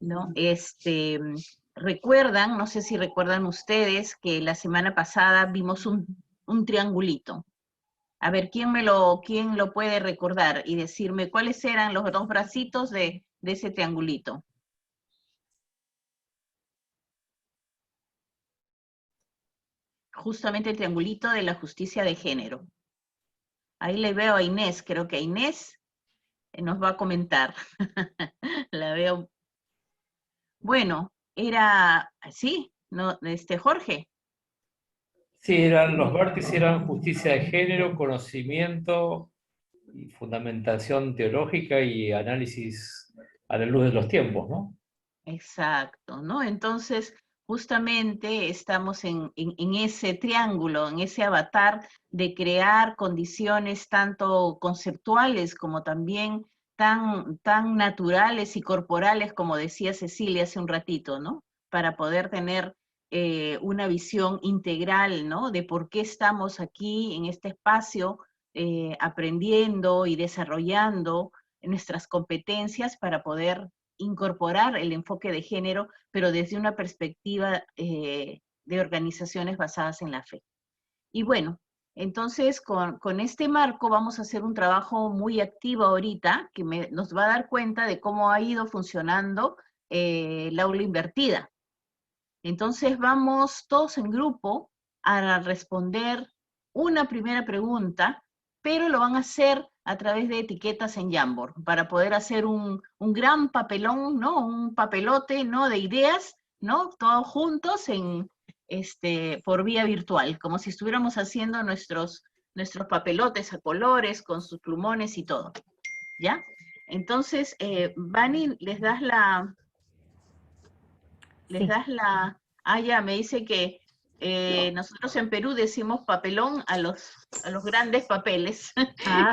¿no? Recuerdan, no sé si recuerdan ustedes, que la semana pasada vimos un triangulito. A ver, ¿quién lo puede recordar y decirme cuáles eran los dos bracitos de ese triangulito? Justamente el triangulito de la justicia de género. Ahí le veo a Inés, creo que Inés nos va a comentar. La veo. Bueno, era así, ¿no? Jorge. Sí, los vértices eran justicia de género, conocimiento y fundamentación teológica y análisis a la luz de los tiempos, ¿no? Exacto, ¿no? Entonces, justamente estamos en ese triángulo, en ese avatar de crear condiciones tanto conceptuales como también tan naturales y corporales, como decía Cecilia hace un ratito, ¿no? Para poder tener una visión integral, ¿no? De por qué estamos aquí en este espacio aprendiendo y desarrollando nuestras competencias para poder incorporar el enfoque de género, pero desde una perspectiva de organizaciones basadas en la fe. Y bueno, entonces con este marco vamos a hacer un trabajo muy activo ahorita que nos va a dar cuenta de cómo ha ido funcionando la aula invertida. Entonces vamos todos en grupo a responder una primera pregunta, pero lo van a hacer a través de etiquetas en Jamboard, para poder hacer un gran papelón, ¿no? Un papelote, ¿no? De ideas, ¿no? Todos juntos por vía virtual, como si estuviéramos haciendo nuestros papelotes a colores, con sus plumones y todo, ¿ya? Entonces, Vani, Sí. ya, me dice que nosotros en Perú decimos papelón a los grandes papeles. Ah.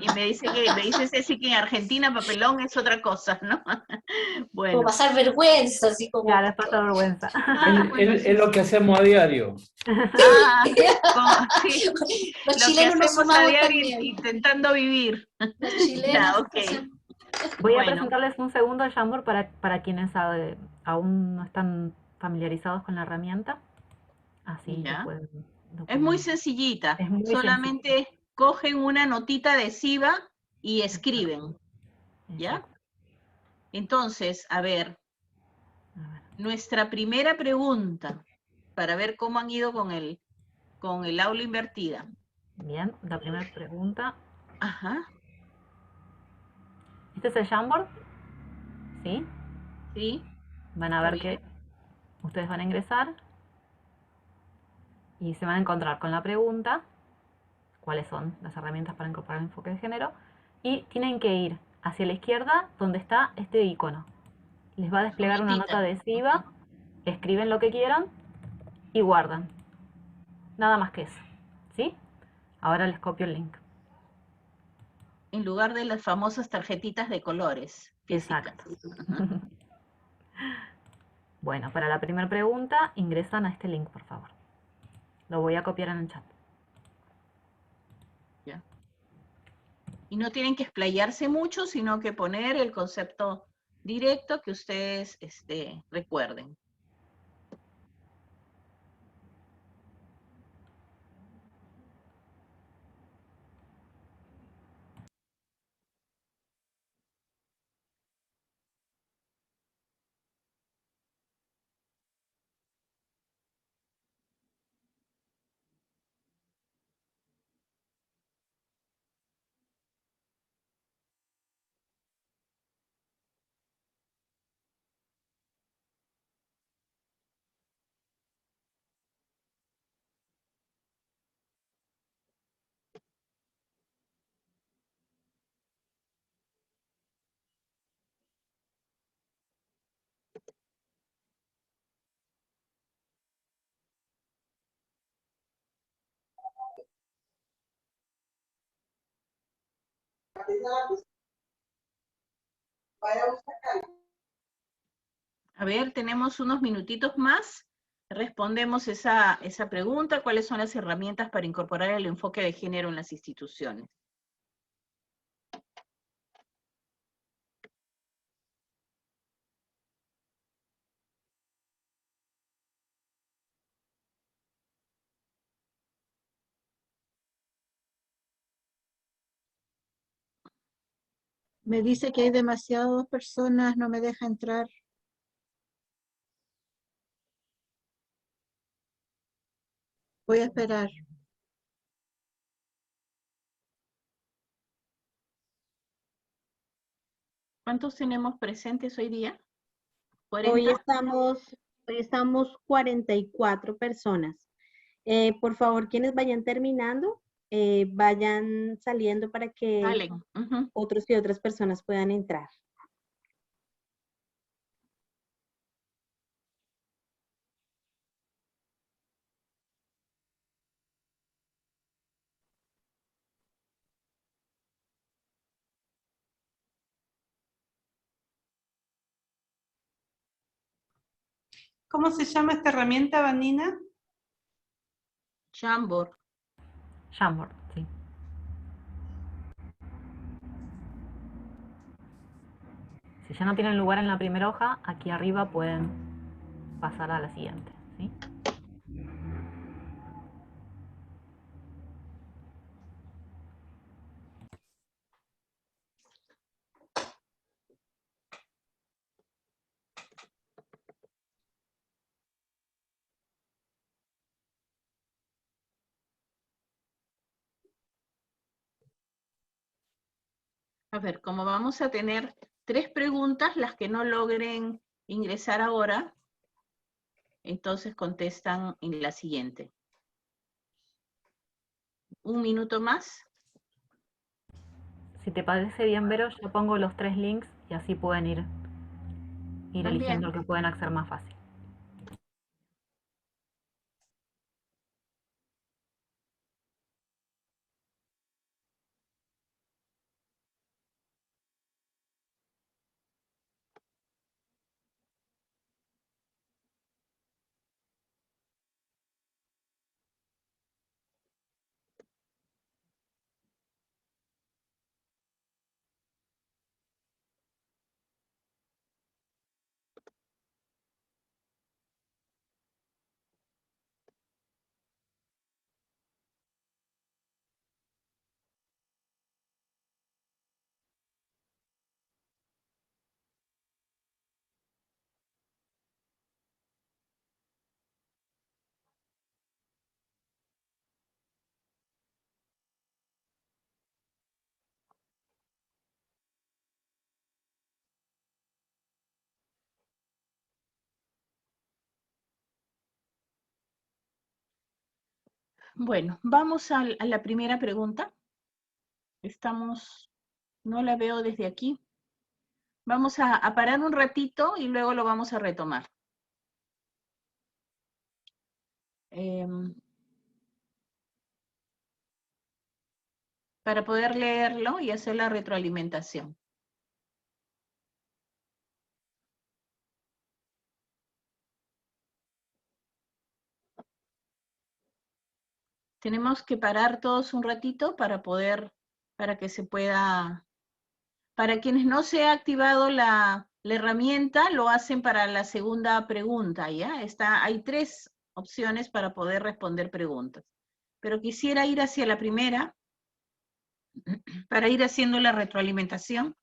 Y me dice Ceci que en Argentina papelón es otra cosa, ¿no? Como Bueno. pasar vergüenza, así como... Ya, les pasa vergüenza. Es lo que hacemos a diario. Sí, Los lo que chilenos nos hacemos a sumamos diario también. intentando vivir. Los chilenos Ya, ok. Voy a Bueno. presentarles un segundo el Jamboard para quienes aún no están familiarizados con la herramienta. Así Ya. lo pueden. Es muy sencillita. Es muy Solamente sencillo. cogen una notita adhesiva y escriben. ¿Ya? Exacto. Entonces, a ver, nuestra primera pregunta, para ver cómo han ido con el aula invertida. Bien, la primera pregunta. Ajá. ¿Este es el Jamboard? ¿Sí? Sí. Van a Está ver bien. que ustedes van a ingresar y se van a encontrar con la pregunta, cuáles son las herramientas para incorporar el enfoque de género, y tienen que ir hacia la izquierda donde está este icono. Les va a desplegar una nota adhesiva, escriben lo que quieran y guardan. Nada más que eso. ¿Sí? Ahora les copio el link. En lugar de las famosas tarjetitas de colores físicas. Exacto. Bueno, para la primera pregunta ingresan a este link, por favor. Lo voy a copiar en el chat. ¿Ya? Y no tienen que explayarse mucho, sino que poner el concepto directo que ustedes recuerden. A ver, tenemos unos minutitos más. Respondemos esa pregunta. ¿Cuáles son las herramientas para incorporar el enfoque de género en las instituciones? Me dice que hay demasiadas personas, no me deja entrar. Voy a esperar. ¿Cuántos tenemos presentes hoy día? Hoy ¿40? estamos 44 personas. Por favor, quienes vayan terminando, vayan saliendo para que Vale. Ujú. otros y otras personas puedan entrar. ¿Cómo se llama esta herramienta, Vanina? Jamboard. Jamboard, sí. Si ya no tienen lugar en la primera hoja, aquí arriba pueden pasar a la siguiente, ¿sí? A ver, como vamos a tener 3 preguntas, las que no logren ingresar ahora, entonces contestan en la siguiente. Un minuto más. Si te parece bien, Vero, yo pongo los 3 links y así pueden ir También. eligiendo el que pueden acceder más fácil. Bueno, vamos a la primera pregunta. No la veo desde aquí. Vamos a parar un ratito y luego lo vamos a retomar. Para poder leerlo y hacer la retroalimentación. Tenemos que parar todos un ratito para que se pueda, para quienes no se ha activado la herramienta, lo hacen para la segunda pregunta, ¿ya? Hay 3 opciones para poder responder preguntas. Pero quisiera ir hacia la primera, para ir haciendo la retroalimentación,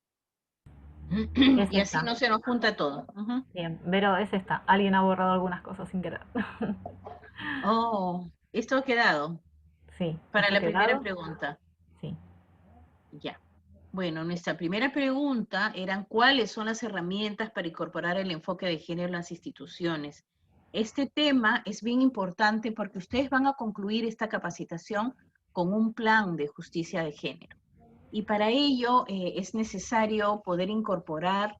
y así no se nos junta todo. Bien, Vero, es esta. Alguien ha borrado algunas cosas sin querer. Oh, esto ha quedado. Sí. Para ¿esto ha la primera quedado? pregunta. Sí. Ya. Bueno, nuestra primera pregunta eran ¿cuáles son las herramientas para incorporar el enfoque de género en las instituciones? Este tema es bien importante porque ustedes van a concluir esta capacitación con un plan de justicia de género. Y para ello es necesario poder incorporar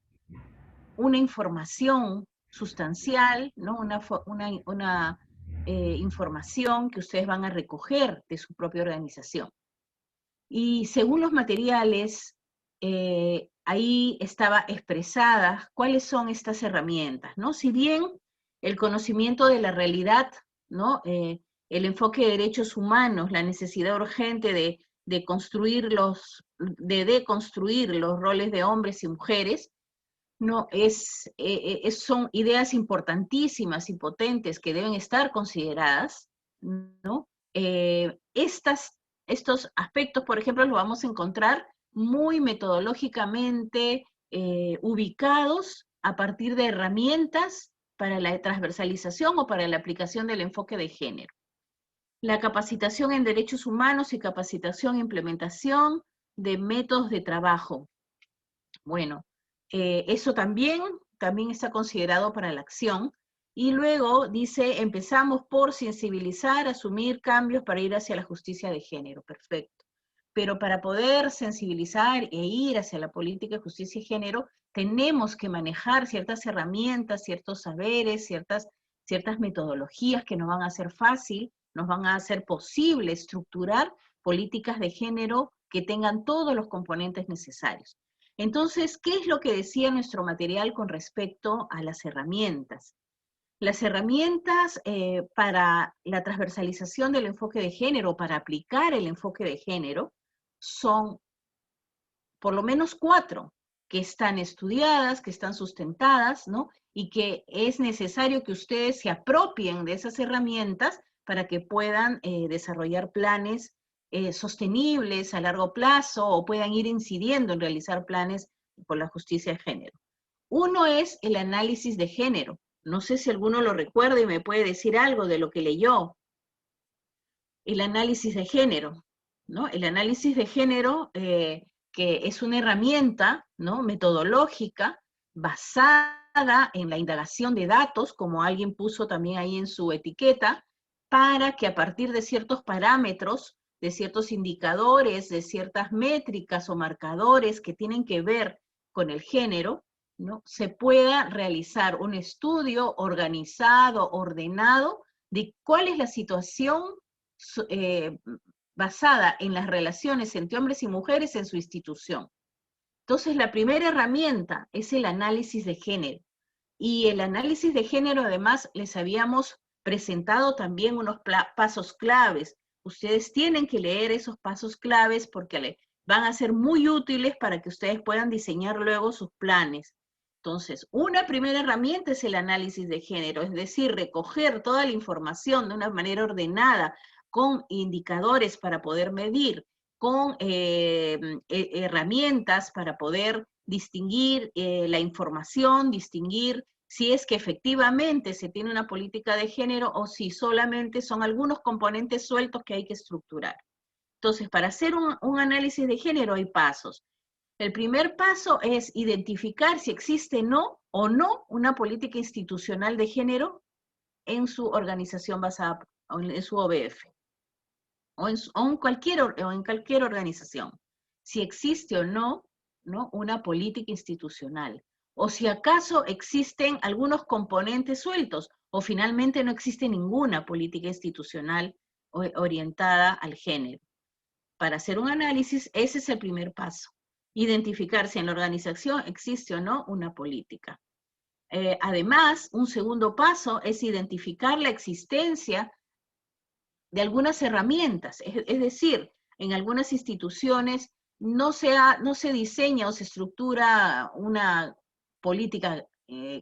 una información sustancial, ¿no? Una información que ustedes van a recoger de su propia organización. Y según los materiales, ahí estaba expresadas cuáles son estas herramientas, ¿no? Si bien el conocimiento de la realidad, ¿no? El enfoque de derechos humanos, la necesidad urgente de deconstruir los roles de hombres y mujeres, no, son ideas importantísimas y potentes que deben estar consideradas, ¿no? Estos aspectos, por ejemplo, los vamos a encontrar muy metodológicamente ubicados a partir de herramientas para la transversalización o para la aplicación del enfoque de género. La capacitación en derechos humanos y capacitación e implementación de métodos de trabajo. Bueno, eso también está considerado para la acción. Y luego dice, empezamos por sensibilizar, asumir cambios para ir hacia la justicia de género. Perfecto. Pero para poder sensibilizar e ir hacia la política de justicia de género, tenemos que manejar ciertas herramientas, ciertos saberes, ciertas metodologías que nos van a hacer fácil, nos van a hacer posible estructurar políticas de género que tengan todos los componentes necesarios. Entonces, ¿qué es lo que decía nuestro material con respecto a las herramientas? Las herramientas para la transversalización del enfoque de género, para aplicar el enfoque de género, son por lo menos 4 que están estudiadas, que están sustentadas, ¿no? Y que es necesario que ustedes se apropien de esas herramientas para que puedan desarrollar planes sostenibles a largo plazo o puedan ir incidiendo en realizar planes por la justicia de género. Uno es el análisis de género. No sé si alguno lo recuerda y me puede decir algo de lo que leyó. El análisis de género, ¿no? El análisis de género, que es una herramienta, ¿no?, metodológica basada en la indagación de datos, como alguien puso también ahí en su etiqueta, para que a partir de ciertos parámetros, de ciertos indicadores, de ciertas métricas o marcadores que tienen que ver con el género, ¿no?, se pueda realizar un estudio organizado, ordenado, de cuál es la situación basada en las relaciones entre hombres y mujeres en su institución. Entonces, la primera herramienta es el análisis de género. Y el análisis de género, además, les habíamos presentado también unos pasos claves. Ustedes tienen que leer esos pasos claves porque van a ser muy útiles para que ustedes puedan diseñar luego sus planes. Entonces, una primera herramienta es el análisis de género, es decir, recoger toda la información de una manera ordenada, con indicadores para poder medir, con herramientas para poder distinguir la información, distinguir si es que efectivamente se tiene una política de género o si solamente son algunos componentes sueltos que hay que estructurar. Entonces, para hacer un análisis de género hay pasos. El primer paso es identificar si existe o no una política institucional de género en su organización basada en su OBF. O en cualquier organización, si existe o no una política institucional, o si acaso existen algunos componentes sueltos, o finalmente no existe ninguna política institucional orientada al género. Para hacer un análisis, ese es el primer paso, identificar si en la organización existe o no una política. Además, un segundo paso es identificar la existencia de algunas herramientas, es decir, en algunas instituciones no se diseña o se estructura una política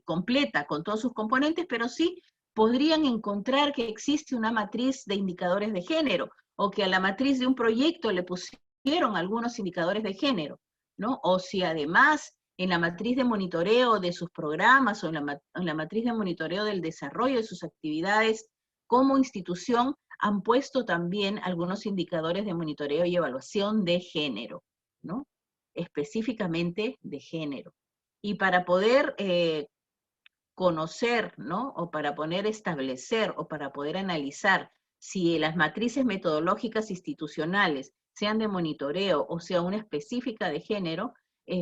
completa con todos sus componentes, pero sí podrían encontrar que existe una matriz de indicadores de género, o que a la matriz de un proyecto le pusieron algunos indicadores de género, ¿no? O si además en la matriz de monitoreo de sus programas o en la matriz de monitoreo del desarrollo de sus actividades como institución, han puesto también algunos indicadores de monitoreo y evaluación de género, ¿no? Específicamente de género. Y para poder conocer, ¿no?, o para poder establecer, o para poder analizar si las matrices metodológicas institucionales, sean de monitoreo o sea una específica de género,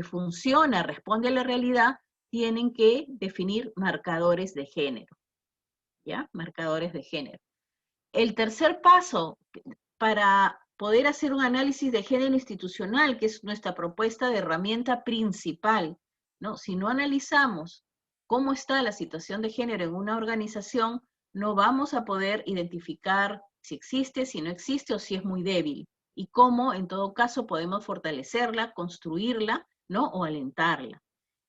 funciona, responde a la realidad, tienen que definir marcadores de género, ¿ya? Marcadores de género. El tercer paso para poder hacer un análisis de género institucional, que es nuestra propuesta de herramienta principal, ¿no? Si no analizamos cómo está la situación de género en una organización, no vamos a poder identificar si existe, si no existe o si es muy débil. Y cómo, en todo caso, podemos fortalecerla, construirla, ¿no?, o alentarla.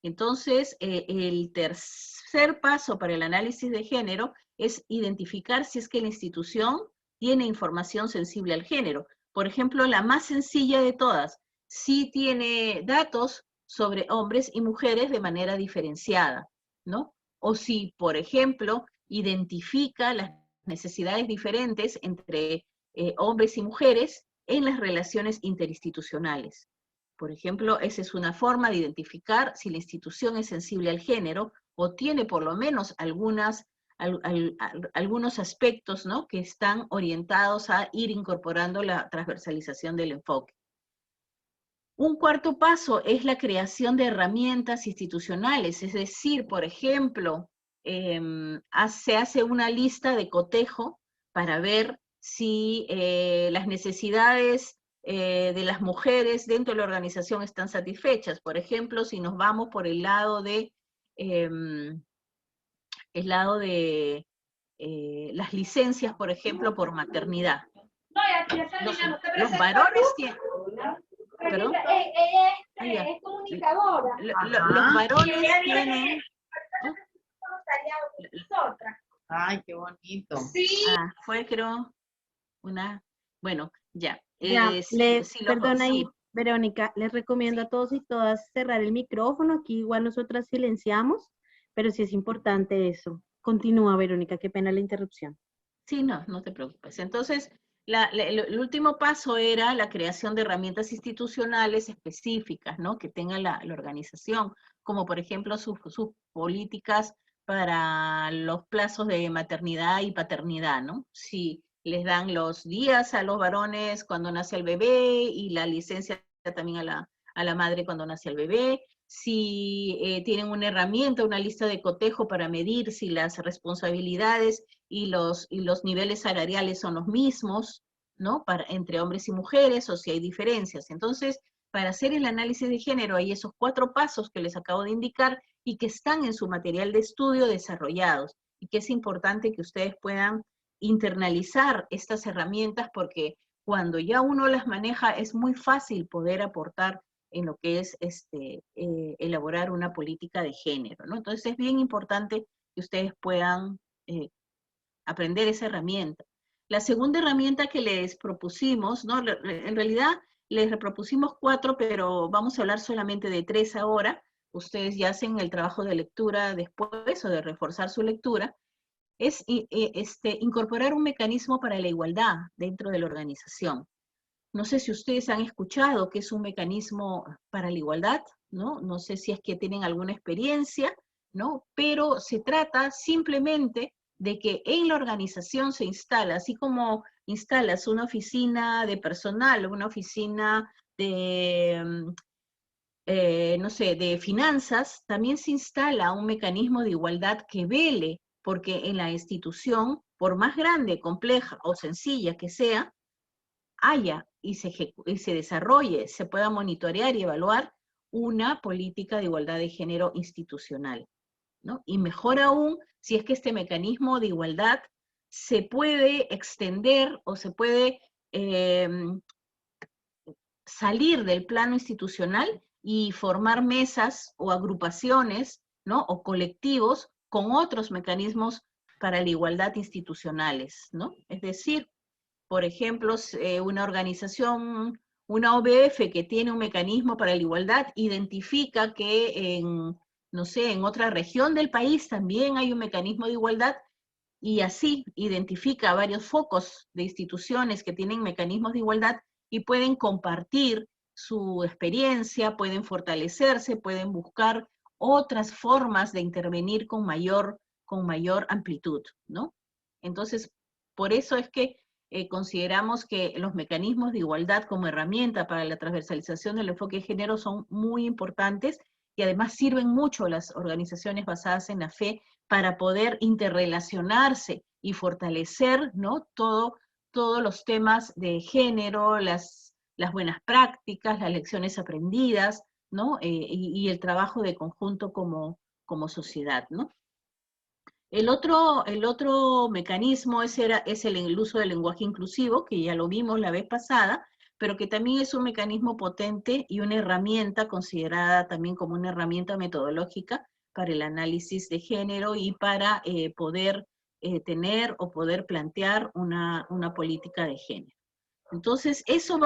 Entonces, el tercer paso para el análisis de género es identificar si es que la institución tiene información sensible al género. Por ejemplo, la más sencilla de todas, sí tiene datos sobre hombres y mujeres de manera diferenciada, ¿no? O si, por ejemplo, identifica las necesidades diferentes entre hombres y mujeres en las relaciones interinstitucionales. Por ejemplo, esa es una forma de identificar si la institución es sensible al género o tiene por lo menos algunos aspectos, ¿no?, que están orientados a ir incorporando la transversalización del enfoque. Un cuarto paso es la creación de herramientas institucionales, es decir, por ejemplo, se hace una lista de cotejo para ver si las necesidades de las mujeres dentro de la organización están satisfechas. Por ejemplo, si nos vamos por el lado de las licencias, por ejemplo, por maternidad. Los varones tienen... ¿Perdón? Ella es comunicadora. Los varones tienen... Ay, qué bonito. Sí. Fue, creo, una... Bueno, ya. Perdona ahí, Verónica, les recomiendo a todos y todas cerrar el micrófono. Aquí igual nosotras silenciamos, pero sí es importante eso. Continúa, Verónica, qué pena la interrupción. Sí, no te preocupes. Entonces, el último paso era la creación de herramientas institucionales específicas, ¿no?, que tenga la organización, como por ejemplo sus políticas para los plazos de maternidad y paternidad, ¿no? Si les dan los días a los varones cuando nace el bebé y la licencia también a la madre cuando nace el bebé, si tienen una herramienta, una lista de cotejo para medir si las responsabilidades y los niveles salariales son los mismos, ¿no?, entre hombres y mujeres, o si hay diferencias. Entonces, para hacer el análisis de género hay esos 4 pasos que les acabo de indicar y que están en su material de estudio desarrollados, y que es importante que ustedes puedan internalizar estas herramientas, porque cuando ya uno las maneja es muy fácil poder aportar en lo que es elaborar una política de género, ¿no? Entonces es bien importante que ustedes puedan aprender esa herramienta. La segunda herramienta que les propusimos, ¿no?, en realidad les propusimos 4, pero vamos a hablar solamente de 3 ahora. Ustedes ya hacen el trabajo de lectura después, o de reforzar su lectura, es incorporar un mecanismo para la igualdad dentro de la organización. No sé si ustedes han escuchado qué es un mecanismo para la igualdad, ¿no? No sé si es que tienen alguna experiencia, ¿no? Pero se trata simplemente de que en la organización se instala, así como instalas una oficina de personal, una oficina de, no sé, de finanzas, también se instala un mecanismo de igualdad que vele porque en la institución, por más grande, compleja o sencilla que sea, haya y se desarrolle, se pueda monitorear y evaluar una política de igualdad de género institucional, ¿no? Y mejor aún, si es que este mecanismo de igualdad se puede extender o se puede salir del plano institucional y formar mesas o agrupaciones, ¿no?, o colectivos con otros mecanismos para la igualdad institucionales, ¿no? Es decir, por ejemplo, una organización, una OBF que tiene un mecanismo para la igualdad, identifica que no sé, en otra región del país también hay un mecanismo de igualdad, y así identifica varios focos de instituciones que tienen mecanismos de igualdad y pueden compartir su experiencia, pueden fortalecerse, pueden buscar otras formas de intervenir con mayor amplitud, ¿no? Entonces, por eso es que consideramos que los mecanismos de igualdad como herramienta para la transversalización del enfoque de género son muy importantes, y además sirven mucho a las organizaciones basadas en la fe para poder interrelacionarse y fortalecer, ¿no?, todos los temas de género, las buenas prácticas, las lecciones aprendidas, ¿no?, y el trabajo de conjunto como sociedad, ¿no? El otro mecanismo es el uso del lenguaje inclusivo, que ya lo vimos la vez pasada, pero que también es un mecanismo potente y una herramienta considerada también como una herramienta metodológica para el análisis de género y para poder tener o poder plantear una política de género. Entonces, eso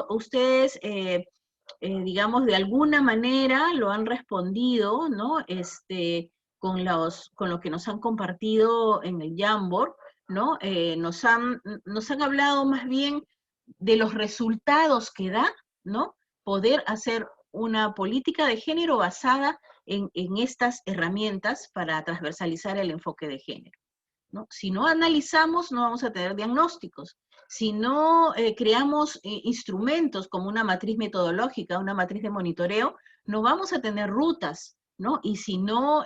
ustedes digamos, de alguna manera lo han respondido, ¿no? Con lo que nos han compartido en el Jamboard, ¿no? Nos han hablado más bien de los resultados que da, ¿no? Poder hacer una política de género basada en estas herramientas para transversalizar el enfoque de género, ¿no? Si no analizamos, no vamos a tener diagnósticos. Si no creamos instrumentos como una matriz metodológica, una matriz de monitoreo, no vamos a tener rutas, ¿no? Y si no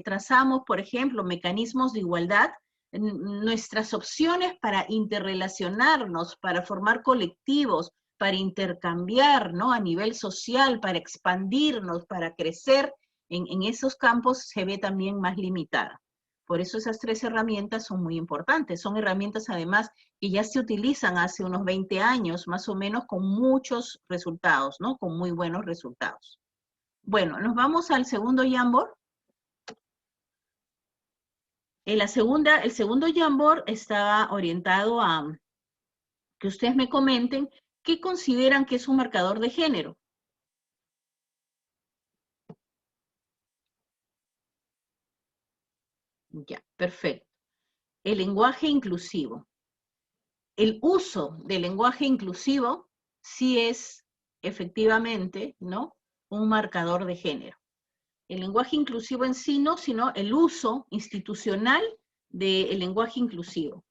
trazamos, por ejemplo, mecanismos de igualdad, nuestras opciones para interrelacionarnos, para formar colectivos, para intercambiar, ¿no? A nivel social, para expandirnos, para crecer en esos campos, se ve también más limitada. Por eso esas 3 herramientas son muy importantes. Son herramientas, además, que ya se utilizan hace unos 20 años, más o menos, con muchos resultados, ¿no? Con muy buenos resultados. Bueno, nos vamos al segundo Jamboard. El segundo Jamboard está orientado a que ustedes me comenten qué consideran que es un marcador de género. Ya, perfecto. El lenguaje inclusivo. El uso del lenguaje inclusivo sí es efectivamente, ¿no? Un marcador de género. El lenguaje inclusivo en sí no, sino el uso institucional del lenguaje inclusivo.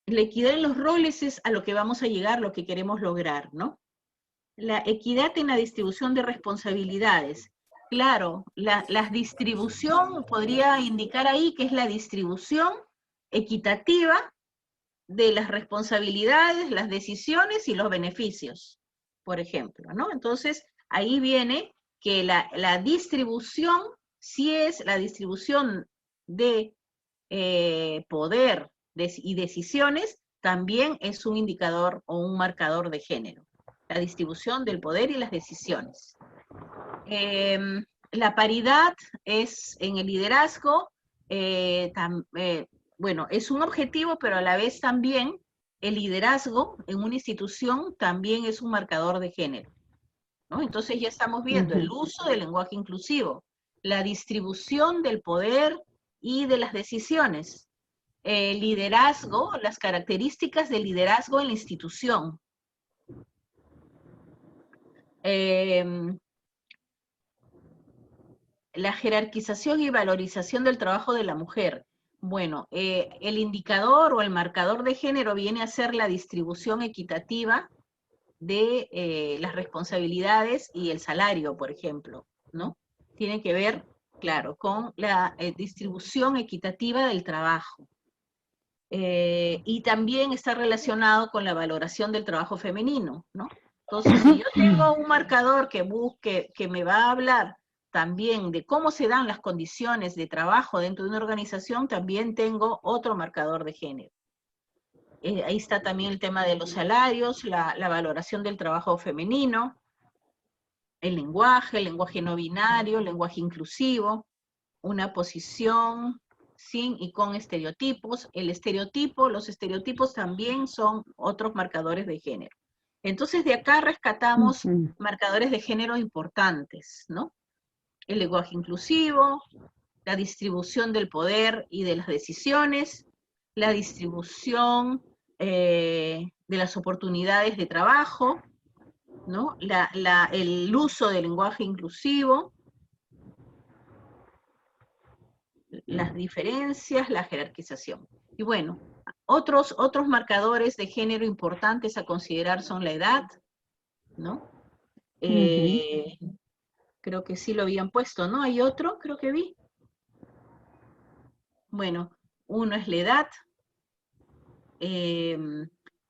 La equidad en los roles es a lo que vamos a llegar, lo que queremos lograr, ¿no? La equidad en la distribución de responsabilidades. Claro, la distribución podría indicar ahí que es la distribución equitativa de las responsabilidades, las decisiones y los beneficios, por ejemplo, ¿no? Entonces, ahí viene que la distribución, sí es la distribución de poder y decisiones, también es un indicador o un marcador de género. La distribución del poder y las decisiones. La paridad es en el liderazgo, bueno, es un objetivo, pero a la vez también el liderazgo en una institución también es un marcador de género, ¿no? Entonces ya estamos viendo el uso del lenguaje inclusivo, la distribución del poder y de las decisiones, el liderazgo, las características del liderazgo en la institución. La jerarquización y valorización del trabajo de la mujer. Bueno, el indicador o el marcador de género viene a ser la distribución equitativa de las responsabilidades y el salario, por ejemplo, ¿no? Tiene que ver, claro, con la distribución equitativa del trabajo. Y también está relacionado con la valoración del trabajo femenino, ¿no? Entonces, si yo tengo un marcador que me va a hablar también de cómo se dan las condiciones de trabajo dentro de una organización, también tengo otro marcador de género. Ahí está también el tema de los salarios, la valoración del trabajo femenino, el lenguaje no binario, el lenguaje inclusivo, una posición sin y con estereotipos. Los estereotipos también son otros marcadores de género. Entonces de acá rescatamos marcadores de género importantes, ¿no? El lenguaje inclusivo, la distribución del poder y de las decisiones, la distribución de las oportunidades de trabajo, ¿no? El uso del lenguaje inclusivo, las diferencias, la jerarquización. Y bueno, otros marcadores de género importantes a considerar son la edad, ¿no? Creo que sí lo habían puesto, ¿no? Hay otro, creo que vi. Bueno, uno es la edad,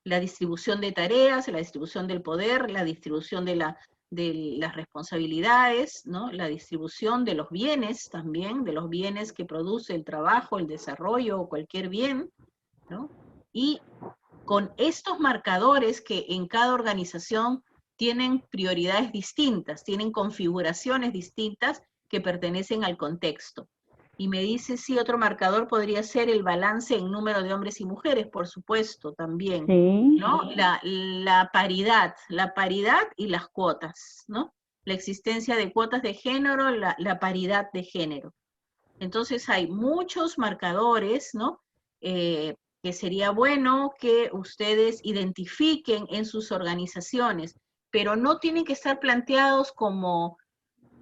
la distribución de tareas, la distribución del poder, la distribución de las responsabilidades, ¿no? La distribución de los bienes también, de los bienes que produce el trabajo, el desarrollo o cualquier bien, ¿no? Y con estos marcadores que en cada organización tienen prioridades distintas, tienen configuraciones distintas que pertenecen al contexto. Y me dice si otro marcador podría ser el balance en número de hombres y mujeres, por supuesto, también, Sí. ¿no? La paridad y las cuotas, ¿no? La existencia de cuotas de género, la paridad de género. Entonces hay muchos marcadores, ¿no? Que sería bueno que ustedes identifiquen en sus organizaciones, pero no tienen que estar planteados como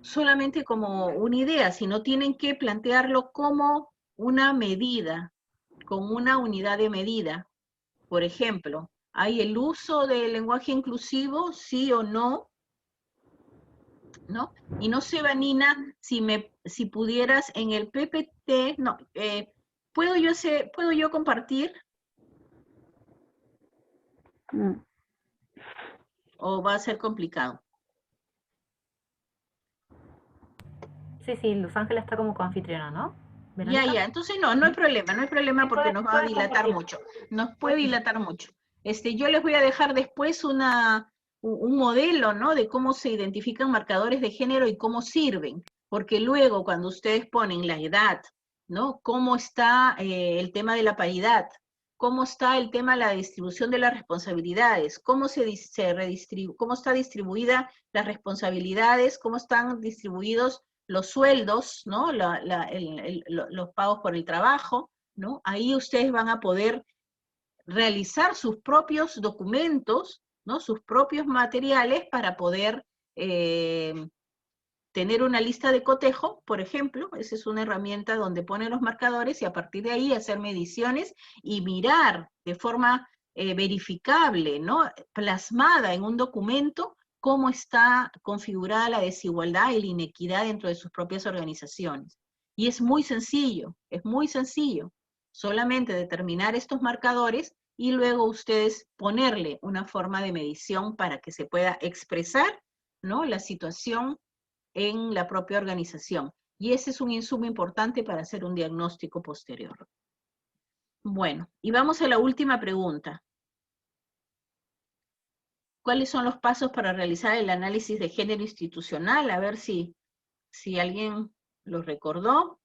solamente como una idea, sino tienen que plantearlo como una medida, como una unidad de medida. Por ejemplo, ¿hay el uso del lenguaje inclusivo, sí o no? ¿No? Y no sé, Vanina, si pudieras en el PPT, no, ¿puedo yo compartir? ¿O va a ser complicado? Sí, Luz Ángela está como coanfitriona, ¿no? Ya, entonces no hay problema porque nos va a dilatar mucho, nos puede dilatar mucho. Yo les voy a dejar después un modelo, ¿no? De cómo se identifican marcadores de género y cómo sirven, porque luego cuando ustedes ponen la edad, ¿no? Cómo está el tema de la paridad, cómo está el tema de la distribución de las responsabilidades, cómo cómo está distribuida las responsabilidades, cómo están distribuidos los sueldos, ¿no? Los pagos por el trabajo, ¿no? Ahí ustedes van a poder realizar sus propios documentos, ¿no? Sus propios materiales para poder tener una lista de cotejo, por ejemplo. Esa es una herramienta donde ponen los marcadores y a partir de ahí hacer mediciones y mirar de forma verificable, ¿no? Plasmada en un documento, cómo está configurada la desigualdad y la inequidad dentro de sus propias organizaciones. Y es muy sencillo, solamente determinar estos marcadores y luego ustedes ponerle una forma de medición para que se pueda expresar, ¿no? La situación en la propia organización. Y ese es un insumo importante para hacer un diagnóstico posterior. Bueno, y vamos a la última pregunta. ¿Cuáles son los pasos para realizar el análisis de género institucional? A ver si alguien lo recordó.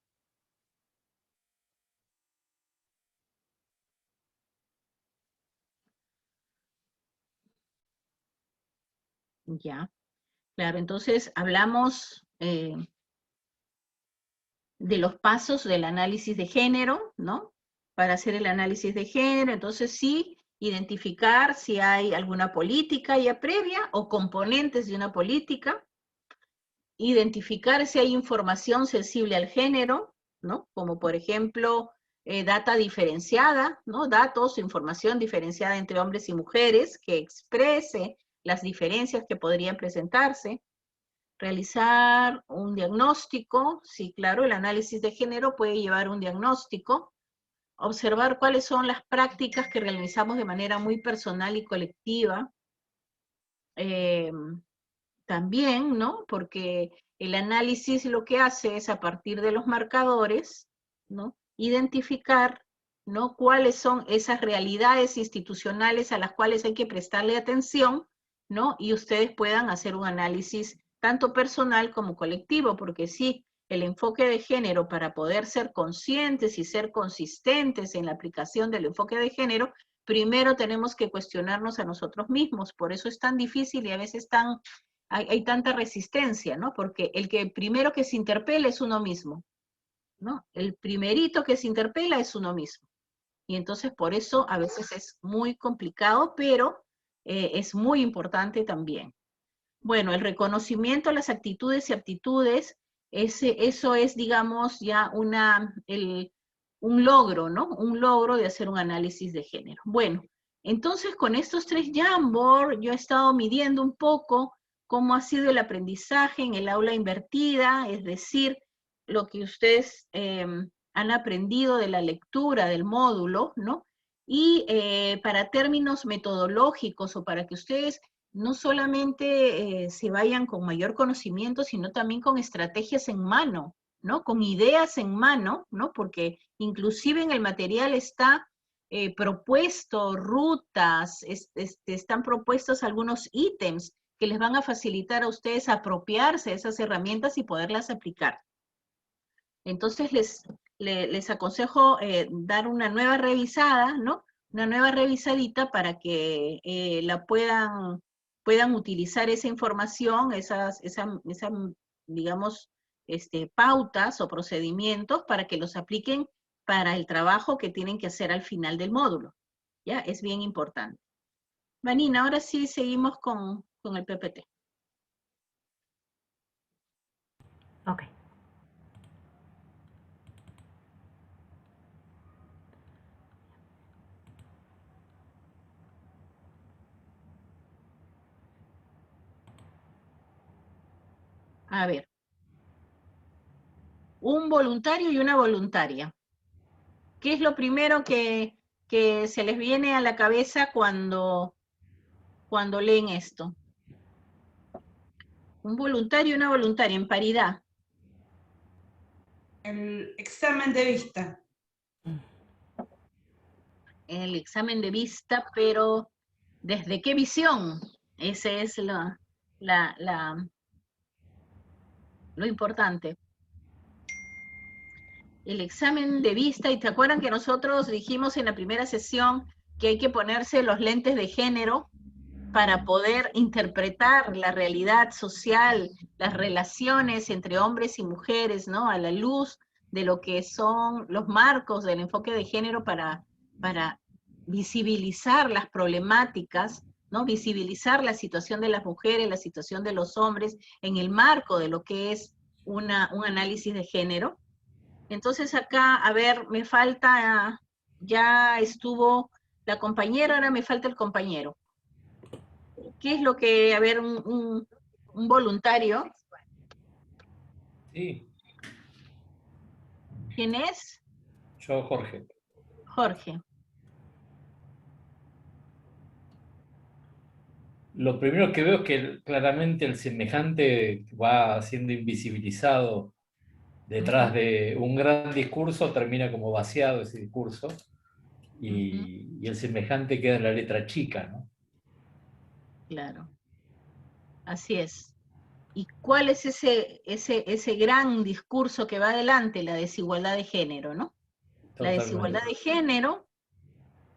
Ya, claro, entonces hablamos de los pasos del análisis de género, ¿no? Para hacer el análisis de género, entonces sí, identificar si hay alguna política ya previa o componentes de una política, identificar si hay información sensible al género, ¿no? Como por ejemplo, data diferenciada, ¿no? Datos, información diferenciada entre hombres y mujeres que exprese las diferencias que podrían presentarse. Realizar un diagnóstico, sí, claro, el análisis de género puede llevar un diagnóstico. Observar cuáles son las prácticas que realizamos de manera muy personal y colectiva. También, ¿no? Porque el análisis lo que hace es a partir de los marcadores, ¿no? Identificar, ¿no? Cuáles son esas realidades institucionales a las cuales hay que prestarle atención, ¿no? Y ustedes puedan hacer un análisis tanto personal como colectivo, porque sí, el enfoque de género para poder ser conscientes y ser consistentes en la aplicación del enfoque de género, primero tenemos que cuestionarnos a nosotros mismos, por eso es tan difícil y a veces hay tanta resistencia, ¿no? Porque el que primero que se interpela es uno mismo, ¿no? El primerito que se interpela es uno mismo. Y entonces por eso a veces es muy complicado, pero es muy importante también. Bueno, el reconocimiento de las actitudes y aptitudes, eso es, digamos, ya un logro, ¿no? Un logro de hacer un análisis de género. Bueno, entonces con estos 3 Jamboard yo he estado midiendo un poco cómo ha sido el aprendizaje en el aula invertida, es decir, lo que ustedes han aprendido de la lectura del módulo, ¿no? Y para términos metodológicos o para que ustedes no solamente se vayan con mayor conocimiento, sino también con estrategias en mano, ¿no? Con ideas en mano, ¿no? Porque inclusive en el material está propuesto rutas, están propuestos algunos ítems que les van a facilitar a ustedes apropiarse de esas herramientas y poderlas aplicar. Entonces les aconsejo dar una nueva revisada, ¿no? Una nueva revisadita para que la puedan utilizar esa información, esas digamos, pautas o procedimientos para que los apliquen para el trabajo que tienen que hacer al final del módulo. ¿Ya? Es bien importante. Vanina, ahora sí seguimos con el PPT. Ok. A ver. Un voluntario y una voluntaria. ¿Qué es lo primero que se les viene a la cabeza cuando leen esto? Un voluntario y una voluntaria en paridad. El examen de vista. El examen de vista, pero ¿desde qué visión? Ese es lo importante. El examen de vista, y te acuerdan que nosotros dijimos en la primera sesión que hay que ponerse los lentes de género para poder interpretar la realidad social, las relaciones entre hombres y mujeres, ¿no? A la luz de lo que son los marcos del enfoque de género para visibilizar las problemáticas, ¿no? Visibilizar la situación de las mujeres, la situación de los hombres en el marco de lo que es un análisis de género. Entonces acá, a ver, me falta, ya estuvo la compañera, ahora me falta el compañero. ¿Qué es lo que, a ver, un voluntario? Sí. ¿Quién es? Yo, Jorge. Jorge. Lo primero que veo es que claramente el semejante va siendo invisibilizado detrás de un gran discurso, termina como vaciado ese discurso, y el semejante queda en la letra chica, ¿no? Claro. Así es. ¿Y cuál es ese gran discurso que va adelante? La desigualdad de género, ¿no? Totalmente. La desigualdad de género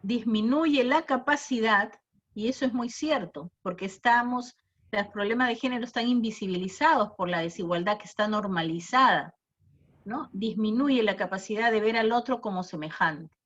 disminuye la capacidad, y eso es muy cierto, porque los problemas de género están invisibilizados por la desigualdad que está normalizada, ¿no? Disminuye la capacidad de ver al otro como semejante.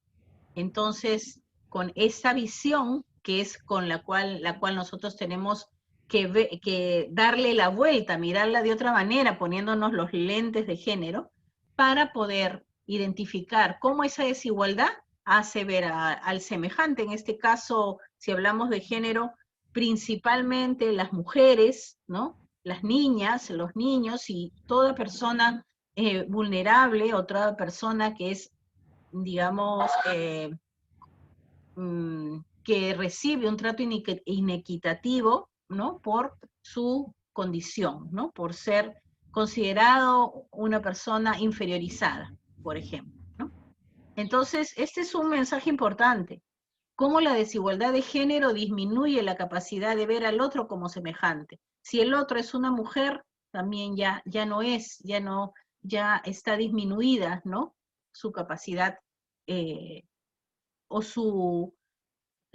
Entonces, con esa visión, que es con la cual nosotros tenemos que darle la vuelta, mirarla de otra manera, poniéndonos los lentes de género, para poder identificar cómo esa desigualdad hace ver al semejante. En este caso, si hablamos de género, principalmente las mujeres, ¿no? Las niñas, los niños y toda persona vulnerable o toda persona que es, digamos, que recibe un trato inequitativo, ¿no? Por su condición, ¿no? Por ser considerado una persona inferiorizada, por ejemplo, ¿no? Entonces, este es un mensaje importante. Cómo la desigualdad de género disminuye la capacidad de ver al otro como semejante. Si el otro es una mujer, también ya está disminuida, ¿no? Su capacidad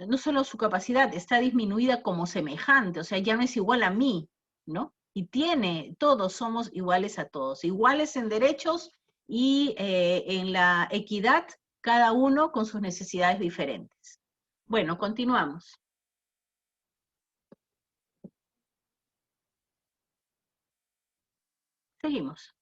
no solo su capacidad, está disminuida como semejante, o sea, ya no es igual a mí, ¿no? Y todos somos iguales a todos, iguales en derechos y en la equidad, cada uno con sus necesidades diferentes. Bueno, continuamos. Seguimos.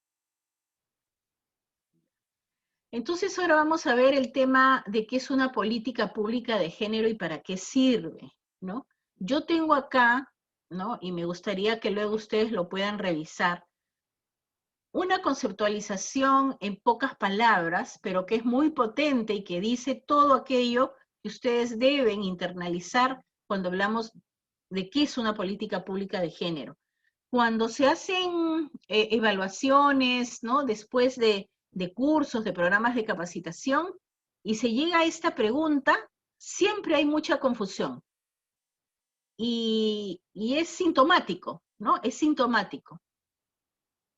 Entonces ahora vamos a ver el tema de qué es una política pública de género y para qué sirve, ¿no? Yo tengo acá, ¿no? Y me gustaría que luego ustedes lo puedan revisar, una conceptualización en pocas palabras, pero que es muy potente y que dice todo aquello que ustedes deben internalizar cuando hablamos de qué es una política pública de género. Cuando se hacen evaluaciones, ¿no? Después de cursos, de programas de capacitación, y se llega a esta pregunta, siempre hay mucha confusión. Y es sintomático, ¿no? Es sintomático.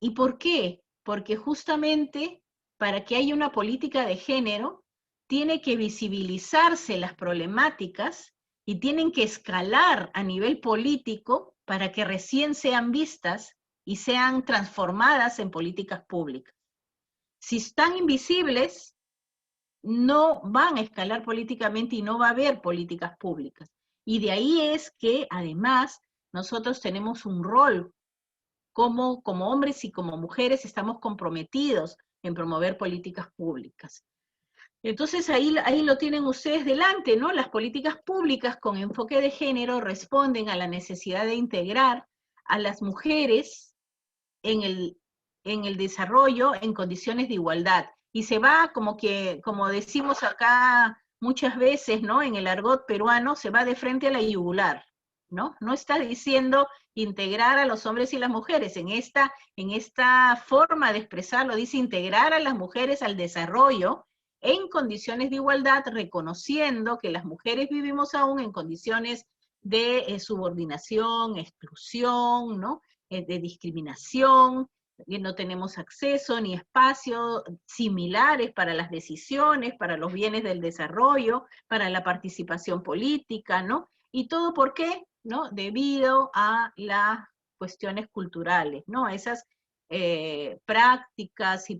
¿Y por qué? Porque justamente para que haya una política de género, tiene que visibilizarse las problemáticas y tienen que escalar a nivel político para que recién sean vistas y sean transformadas en políticas públicas. Si están invisibles, no van a escalar políticamente y no va a haber políticas públicas. Y de ahí es que, además, nosotros tenemos un rol como hombres y como mujeres estamos comprometidos en promover políticas públicas. Entonces ahí lo tienen ustedes delante, ¿no? Las políticas públicas con enfoque de género responden a la necesidad de integrar a las mujeres en el desarrollo en condiciones de igualdad. Y se va como decimos acá muchas veces, ¿no? En el argot peruano, se va de frente a la yugular, ¿no? No está diciendo integrar a los hombres y las mujeres. En esta forma de expresarlo, dice integrar a las mujeres al desarrollo en condiciones de igualdad, reconociendo que las mujeres vivimos aún en condiciones de subordinación, exclusión, ¿no? De discriminación, que no tenemos acceso ni espacio similares para las decisiones, para los bienes del desarrollo, para la participación política, ¿no? Y todo ¿por qué? ¿No? Debido a las cuestiones culturales, ¿no? A esas prácticas y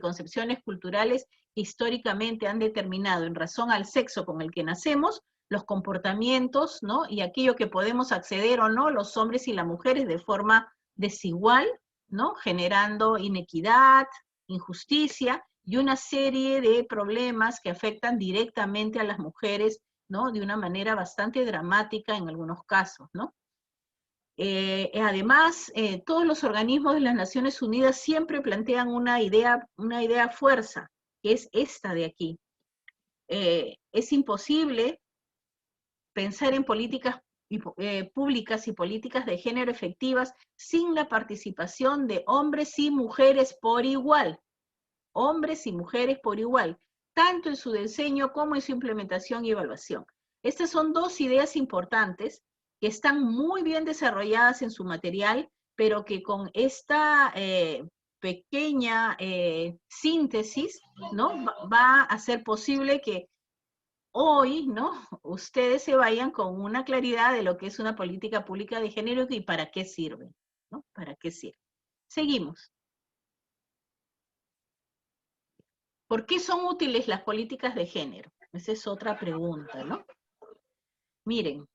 concepciones culturales que históricamente han determinado en razón al sexo con el que nacemos, los comportamientos, ¿no? Y aquello que podemos acceder o no, los hombres y las mujeres de forma desigual, ¿no? Generando inequidad, injusticia y una serie de problemas que afectan directamente a las mujeres, ¿no? De una manera bastante dramática en algunos casos, ¿no? Además, todos los organismos de las Naciones Unidas siempre plantean una idea fuerza, que es esta de aquí. Es imposible pensar en políticas públicas y políticas de género efectivas sin la participación de hombres y mujeres por igual. Hombres y mujeres por igual, tanto en su diseño como en su implementación y evaluación. Estas son dos ideas importantes que están muy bien desarrolladas en su material, pero que con esta pequeña síntesis, ¿no? Va a ser posible que hoy, ¿no? Ustedes se vayan con una claridad de lo que es una política pública de género y para qué sirve, ¿no? ¿Para qué sirve? Seguimos. ¿Por qué son útiles las políticas de género? Esa es otra pregunta, ¿no? Miren,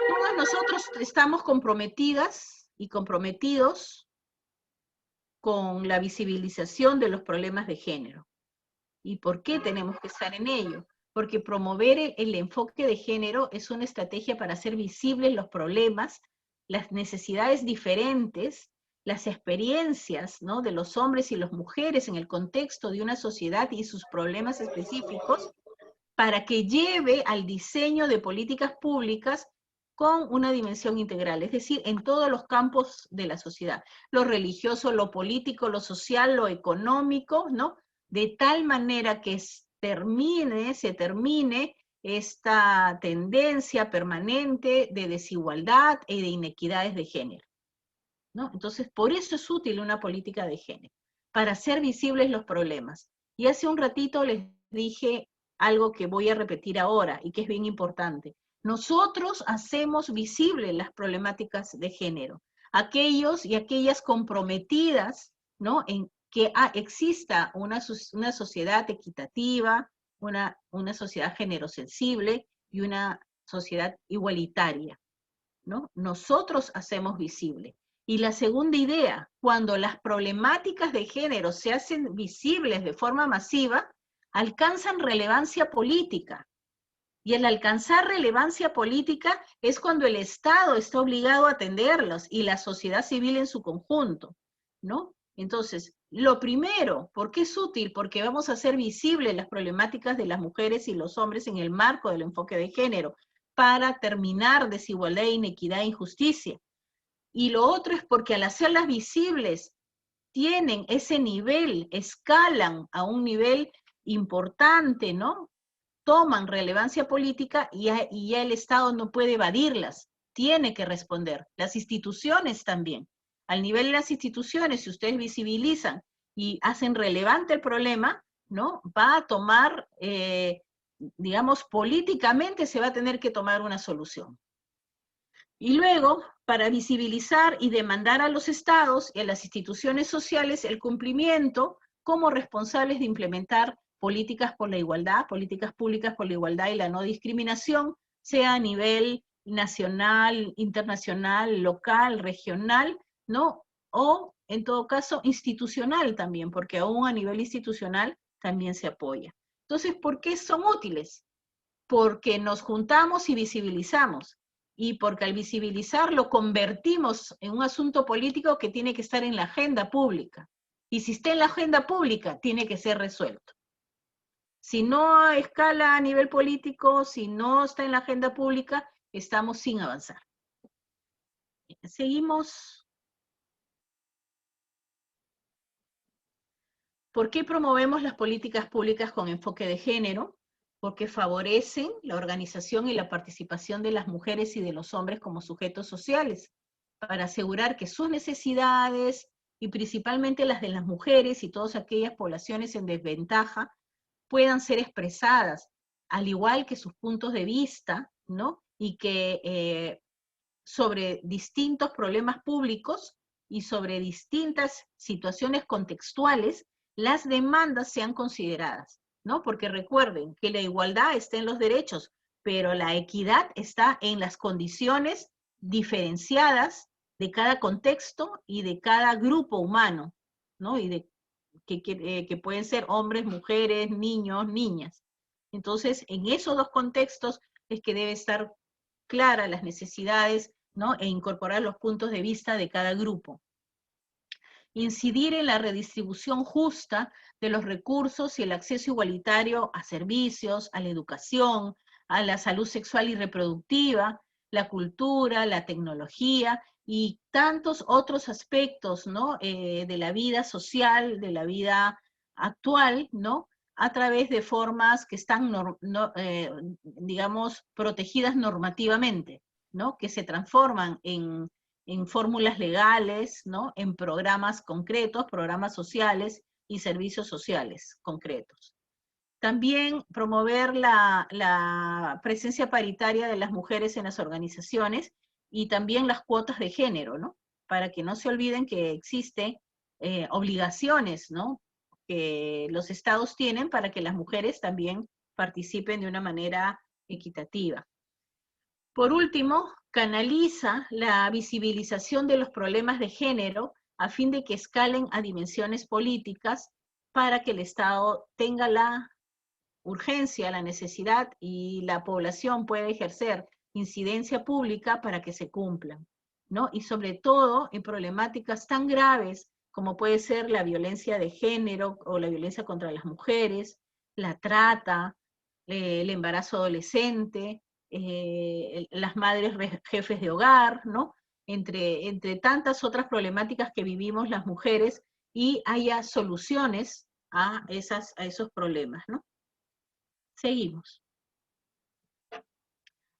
todos nosotros estamos comprometidas y comprometidos con la visibilización de los problemas de género. ¿Y por qué tenemos que estar en ello? Porque promover el enfoque de género es una estrategia para hacer visibles los problemas, las necesidades diferentes, las experiencias, ¿no? De los hombres y las mujeres en el contexto de una sociedad y sus problemas específicos, para que lleve al diseño de políticas públicas con una dimensión integral, es decir, en todos los campos de la sociedad, lo religioso, lo político, lo social, lo económico, ¿no? De tal manera que se termine esta tendencia permanente de desigualdad y de inequidades de género, ¿no? Entonces, por eso es útil una política de género, para hacer visibles los problemas. Y hace un ratito les dije algo que voy a repetir ahora y que es bien importante. Nosotros hacemos visibles las problemáticas de género. Aquellos y aquellas comprometidas, ¿no? En que exista una sociedad equitativa, una sociedad generosensible y una sociedad igualitaria, ¿no? Nosotros hacemos visible. Y la segunda idea, cuando las problemáticas de género se hacen visibles de forma masiva, alcanzan relevancia política. Y al alcanzar relevancia política es cuando el Estado está obligado a atenderlos y la sociedad civil en su conjunto, ¿no? Entonces, lo primero, ¿por qué es útil? Porque vamos a hacer visibles las problemáticas de las mujeres y los hombres en el marco del enfoque de género, para terminar desigualdad, inequidad e injusticia. Y lo otro es porque al hacerlas visibles, tienen ese nivel, escalan a un nivel importante, ¿no? Toman relevancia política y ya el Estado no puede evadirlas, tiene que responder, las instituciones también. al nivel de las instituciones, si ustedes visibilizan y hacen relevante el problema, ¿no? Va a tomar, digamos, políticamente se va a tener que tomar una solución. Y luego, para visibilizar y demandar a los estados y a las instituciones sociales el cumplimiento como responsables de implementar políticas por la igualdad, políticas públicas por la igualdad y la no discriminación, sea a nivel nacional, internacional, local, regional, ¿no? O, en todo caso, institucional también, porque aún a nivel institucional también se apoya. Entonces, ¿por qué son útiles? Porque nos juntamos y visibilizamos, y porque al visibilizar lo convertimos en un asunto político que tiene que estar en la agenda pública. Y si está en la agenda pública, tiene que ser resuelto. Si no escala a nivel político, si no está en la agenda pública, estamos sin avanzar. Seguimos. ¿Por qué promovemos las políticas públicas con enfoque de género? Porque favorecen la organización y la participación de las mujeres y de los hombres como sujetos sociales, para asegurar que sus necesidades, y principalmente las de las mujeres y todas aquellas poblaciones en desventaja, puedan ser expresadas, al igual que sus puntos de vista, ¿no? Y que sobre distintos problemas públicos y sobre distintas situaciones contextuales, las demandas sean consideradas, ¿no? Porque recuerden que la igualdad está en los derechos, pero la equidad está en las condiciones diferenciadas de cada contexto y de cada grupo humano, ¿no? Y de que pueden ser hombres, mujeres, niños, niñas. Entonces, en esos dos contextos es que debe estar clara las necesidades, ¿no? E incorporar los puntos de vista de cada grupo. Incidir en la redistribución justa de los recursos y el acceso igualitario a servicios, a la educación, a la salud sexual y reproductiva, la cultura, la tecnología y tantos otros aspectos, ¿no? De la vida social, de la vida actual, ¿no? A través de formas que están, digamos, protegidas normativamente, ¿no? Que se transforman en fórmulas legales, ¿no? En programas concretos, programas sociales y servicios sociales concretos. También promover la presencia paritaria de las mujeres en las organizaciones y también las cuotas de género, ¿no? Para que no se olviden que existen obligaciones, ¿no? Que los estados tienen para que las mujeres también participen de una manera equitativa. Por último, canaliza la visibilización de los problemas de género a fin de que escalen a dimensiones políticas para que el Estado tenga la urgencia, la necesidad y la población pueda ejercer incidencia pública para que se cumplan, ¿no? Y sobre todo en problemáticas tan graves como puede ser la violencia de género o la violencia contra las mujeres, la trata, el embarazo adolescente, las madres jefes de hogar, ¿no? Entre tantas otras problemáticas que vivimos las mujeres y haya soluciones a esos problemas, ¿no? Seguimos.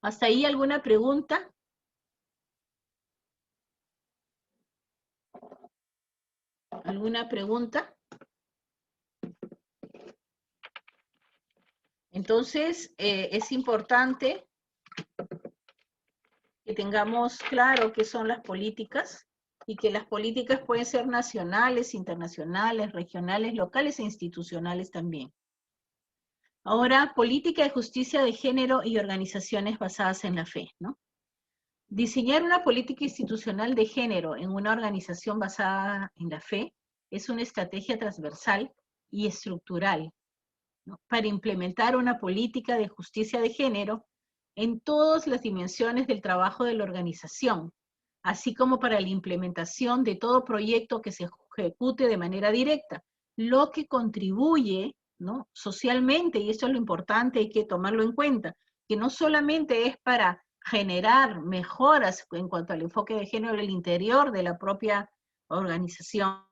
¿Hasta ahí alguna pregunta? ¿Alguna pregunta? Entonces, es importante que tengamos claro qué son las políticas y que las políticas pueden ser nacionales, internacionales, regionales, locales e institucionales también. Ahora, política de justicia de género y organizaciones basadas en la fe, ¿no? Diseñar una política institucional de género en una organización basada en la fe es una estrategia transversal y estructural, ¿no? Para implementar una política de justicia de género en todas las dimensiones del trabajo de la organización, así como para la implementación de todo proyecto que se ejecute de manera directa, lo que contribuye, ¿no? Socialmente, y esto es lo importante, hay que tomarlo en cuenta, que no solamente es para generar mejoras en cuanto al enfoque de género en el interior de la propia organización,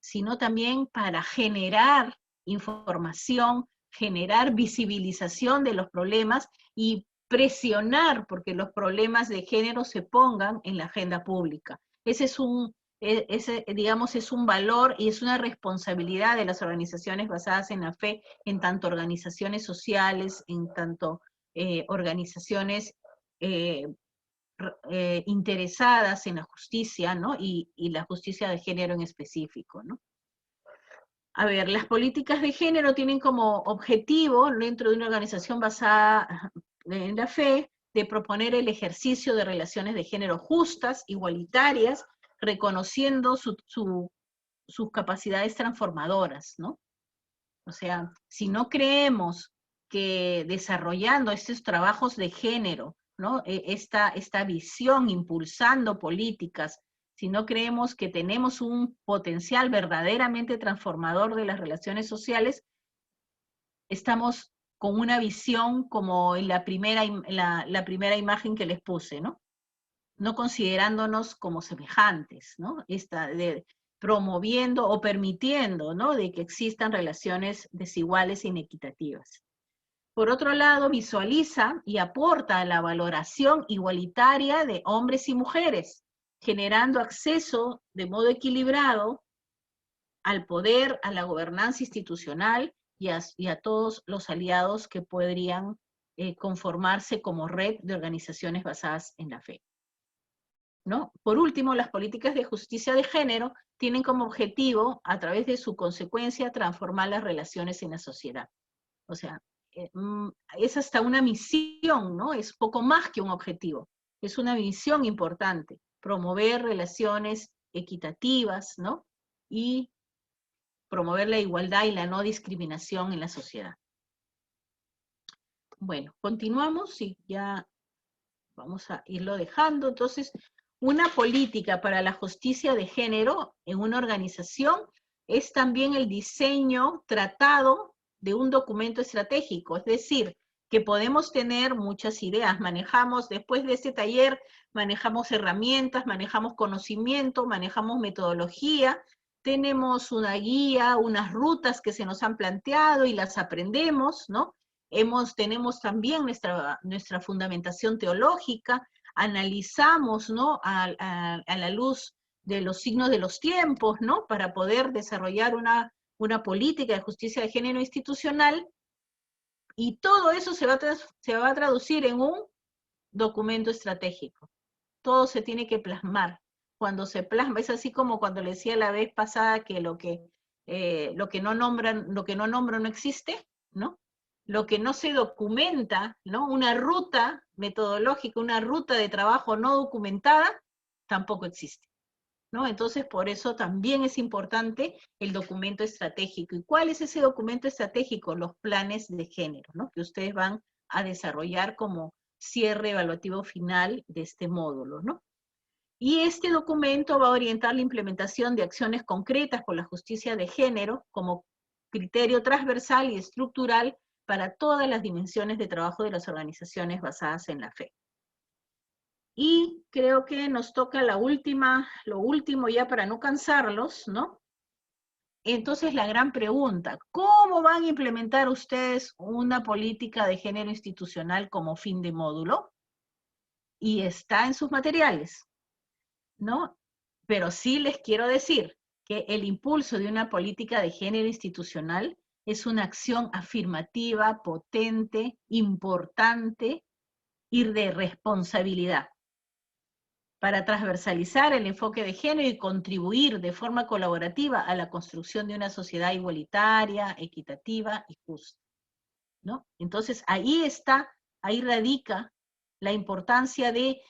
sino también para generar información, generar visibilización de los problemas y presionar porque los problemas de género se pongan en la agenda pública. Ese es digamos, es un valor y es una responsabilidad de las organizaciones basadas en la fe, en tanto organizaciones sociales, en tanto organizaciones interesadas en la justicia, ¿no? Y la justicia de género en específico, ¿no? A ver, las políticas de género tienen como objetivo, dentro de una organización basada en la fe, de proponer el ejercicio de relaciones de género justas, igualitarias, reconociendo sus capacidades transformadoras, ¿no? O sea, si no creemos que desarrollando estos trabajos de género, ¿no? Esta visión, impulsando políticas, si no creemos que tenemos un potencial verdaderamente transformador de las relaciones sociales, estamos con una visión como en la primera imagen que les puse, ¿no? No considerándonos como semejantes, ¿no? Promoviendo o permitiendo, ¿no? De que existan relaciones desiguales e inequitativas. Por otro lado, visualiza y aporta a la valoración igualitaria de hombres y mujeres, generando acceso de modo equilibrado al poder, a la gobernanza institucional y a todos los aliados que podrían conformarse como red de organizaciones basadas en la fe, ¿no? Por último, las políticas de justicia de género tienen como objetivo, a través de su consecuencia, transformar las relaciones en la sociedad. O sea, es hasta una misión, ¿no? Es poco más que un objetivo. Es una misión importante, promover relaciones equitativas, ¿no? Y promover la igualdad y la no discriminación en la sociedad. Bueno, continuamos y ya vamos a irlo dejando. Entonces, una política para la justicia de género en una organización es también el diseño tratado de un documento estratégico, es decir, que podemos tener muchas ideas, después de este taller, manejamos herramientas, manejamos conocimiento, manejamos metodología, tenemos una guía, unas rutas que se nos han planteado y las aprendemos, ¿no? Tenemos también nuestra fundamentación teológica, analizamos, ¿no? A la luz de los signos de los tiempos, ¿no? Para poder desarrollar una política de justicia de género institucional, y todo eso se va a traducir en un documento estratégico. Todo se tiene que plasmar. Cuando se plasma, es así como cuando le decía la vez pasada que lo que no nombran no existe, ¿no? Lo que no se documenta, ¿no? Una ruta metodológica, una ruta de trabajo no documentada, tampoco existe, ¿no? Entonces, por eso también es importante el documento estratégico. ¿Y cuál es ese documento estratégico? Los planes de género, ¿no? Que ustedes van a desarrollar como cierre evaluativo final de este módulo, ¿no? Y este documento va a orientar la implementación de acciones concretas por la justicia de género como criterio transversal y estructural para todas las dimensiones de trabajo de las organizaciones basadas en la fe. Y creo que nos toca lo último ya para no cansarlos, ¿no? Entonces la gran pregunta, ¿cómo van a implementar ustedes una política de género institucional como fin de módulo? Y está en sus materiales, ¿no? Pero sí les quiero decir que el impulso de una política de género institucional es una acción afirmativa, potente, importante y de responsabilidad para transversalizar el enfoque de género y contribuir de forma colaborativa a la construcción de una sociedad igualitaria, equitativa y justa, ¿no? Entonces ahí radica la importancia de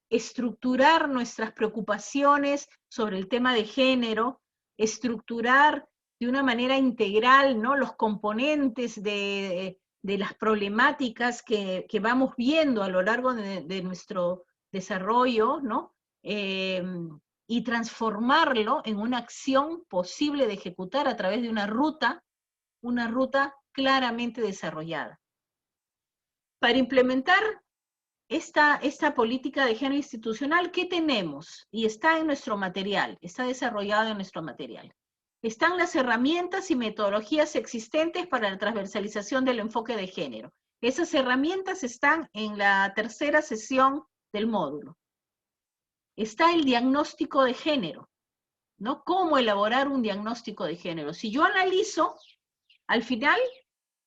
estructurar nuestras preocupaciones sobre el tema de género, estructurar de una manera integral, ¿no? Los componentes de las problemáticas que vamos viendo a lo largo de nuestro desarrollo, ¿no? Y transformarlo en una acción posible de ejecutar a través de una ruta claramente desarrollada. Para implementar esta política de género institucional, ¿qué tenemos? Y está en nuestro material, está desarrollado en nuestro material. Están las herramientas y metodologías existentes para la transversalización del enfoque de género. Esas herramientas están en la tercera sesión del módulo. está el diagnóstico de género, ¿no? ¿Cómo elaborar un diagnóstico de género? Si yo analizo, al final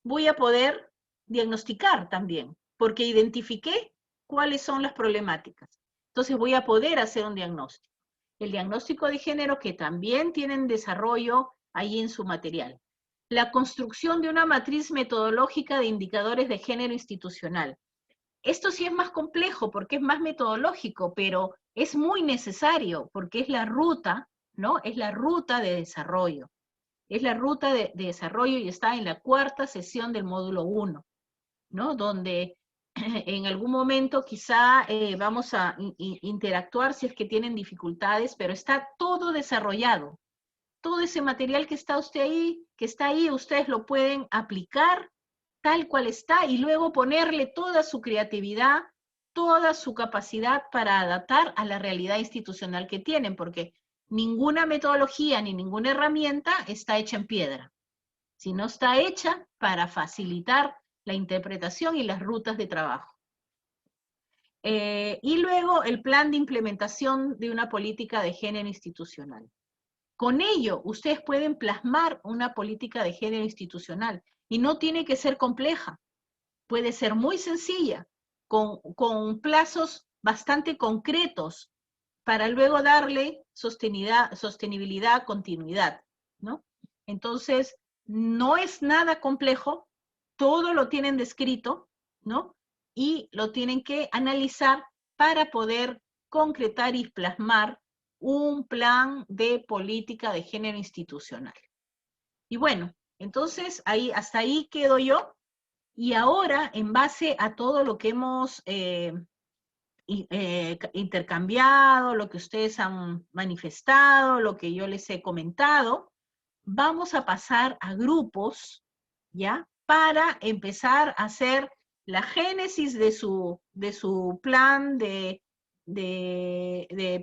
voy a poder diagnosticar también, porque identifiqué cuáles son las problemáticas. Entonces voy a poder hacer un diagnóstico. El diagnóstico de género que también tienen desarrollo ahí en su material. La construcción de una matriz metodológica de indicadores de género institucional. Esto sí es más complejo porque es más metodológico, pero es muy necesario porque es la ruta, ¿no? Es la ruta de desarrollo. Es la ruta de desarrollo y está en la 4ª sesión del módulo 1, ¿no? Donde en algún momento quizá vamos a interactuar si es que tienen dificultades, pero está todo desarrollado. Todo ese material que está ahí, ustedes lo pueden aplicar tal cual está y luego ponerle toda su creatividad, toda su capacidad para adaptar a la realidad institucional que tienen, porque ninguna metodología ni ninguna herramienta está hecha en piedra, sino está hecha para facilitar la interpretación y las rutas de trabajo. Y luego el plan de implementación de una política de género institucional. Con ello, ustedes pueden plasmar una política de género institucional y no tiene que ser compleja, puede ser muy sencilla, con plazos bastante concretos para luego darle sostenibilidad, continuidad, ¿no? Entonces, no es nada complejo, todo lo tienen descrito, ¿no? Y lo tienen que analizar para poder concretar y plasmar un plan de política de género institucional. Y bueno, entonces hasta ahí quedo yo. Y ahora, en base a todo lo que hemos intercambiado, lo que ustedes han manifestado, lo que yo les he comentado, vamos a pasar a grupos, ¿ya? Para empezar a hacer la génesis de su plan de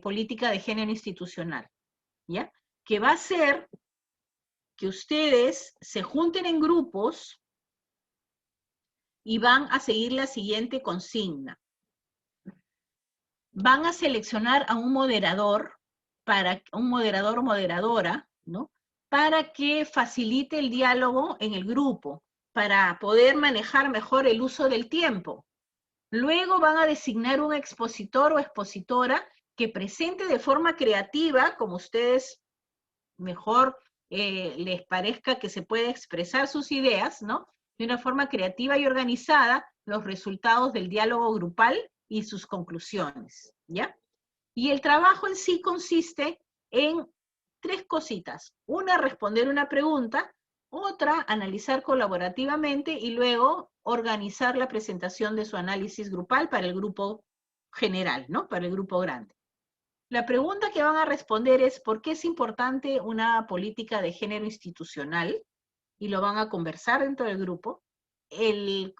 política de género institucional, ¿ya? Que va a ser que ustedes se junten en grupos y van a seguir la siguiente consigna. Van a seleccionar a un moderador o moderadora, ¿no? Para que facilite el diálogo en el grupo, para poder manejar mejor el uso del tiempo. Luego van a designar un expositor o expositora que presente de forma creativa, como ustedes mejor les parezca que se puede expresar sus ideas, ¿no? De una forma creativa y organizada, los resultados del diálogo grupal y sus conclusiones, ¿ya? Y el trabajo en sí consiste en 3 cositas. Una, responder una pregunta. Otra, analizar colaborativamente y luego organizar la presentación de su análisis grupal para el grupo general, ¿no? Para el grupo grande. La pregunta que van a responder es ¿por qué es importante una política de género institucional? Y lo van a conversar dentro del grupo. El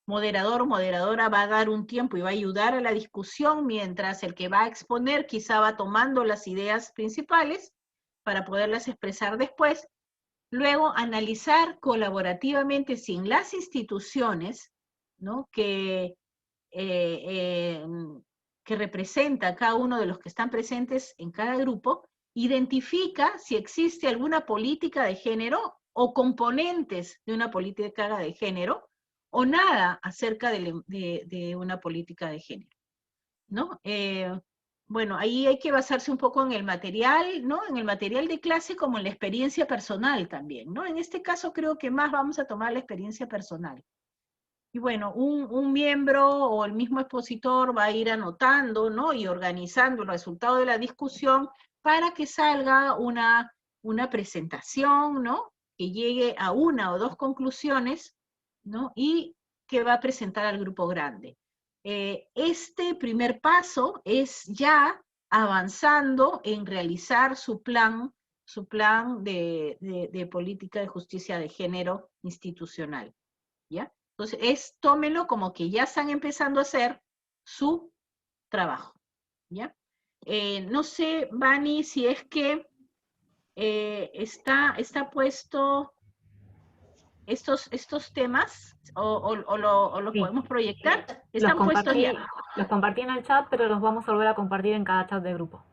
moderador o moderadora va a dar un tiempo y va a ayudar a la discusión, mientras el que va a exponer quizá va tomando las ideas principales para poderlas expresar después. Luego, analizar colaborativamente sin las instituciones, ¿no? que representa a cada uno de los que están presentes en cada grupo, identifica si existe alguna política de género o componentes de una política de género, o nada acerca de una política de género, ¿no? Bueno, ahí hay que basarse un poco en el material, ¿no? En el material de clase como en la experiencia personal también, ¿no? En este caso creo que más vamos a tomar la experiencia personal. Y bueno, un miembro o el mismo expositor va a ir anotando, ¿no? Y organizando el resultado de la discusión para que salga una presentación, ¿no? Que llegue a 1 o 2 conclusiones, ¿no? Y que va a presentar al grupo grande. Este primer paso es ya avanzando en realizar su plan de política de justicia de género institucional, ¿ya? Entonces, tómenlo como que ya están empezando a hacer su trabajo, ¿ya? No sé, Vani, si es que está puesto estos temas o los Sí. podemos proyectar. Los Están puestos ya. compartí en el chat, pero los vamos a volver a compartir en cada chat de grupo.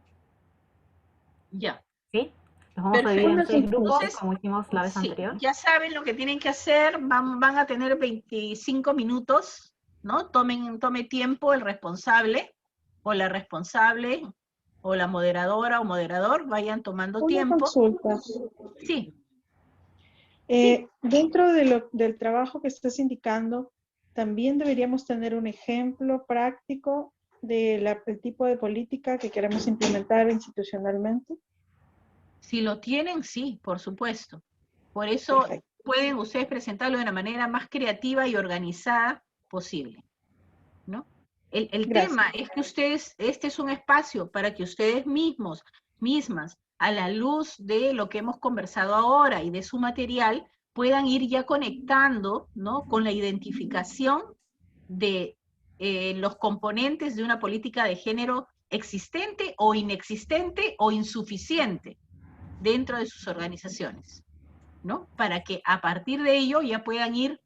Ya. ¿Sí? Los vamos a dividir en 6 grupos, Entonces, como hicimos la vez sí, anterior. ya saben lo que tienen que hacer, van a tener 25 minutos, ¿no? Tome tiempo el responsable o la responsable o la moderadora o moderador, vayan tomando Una tiempo. consulta. Sí. Dentro del trabajo que estás indicando, también deberíamos tener un ejemplo práctico del tipo de política que queremos implementar institucionalmente. Si lo tienen, sí, por supuesto. Por eso Perfecto. pueden ustedes presentarlo de la manera más creativa y organizada posible, ¿no? El tema es que ustedes, este es un espacio para que ustedes mismas, a la luz de lo que hemos conversado ahora y de su material, puedan ir ya conectando, ¿no? Con la identificación de los componentes de una política de género existente o inexistente o insuficiente dentro de sus organizaciones, ¿no? Para que a partir de ello ya puedan ir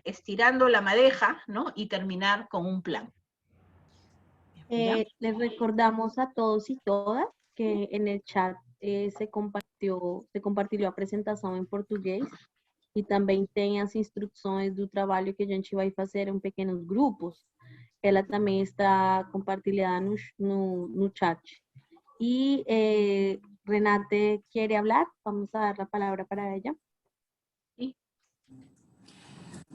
estirando la madeja, ¿no? Y terminar con un plan. Les recordamos a todos y todas que en el chat se compartilhou a apresentação em português e também tem as instruções do trabalho que a gente vai fazer em pequenos grupos. Ela também está compartilhada no chat. Y Renate quiere hablar, vamos a dar la palabra para ella.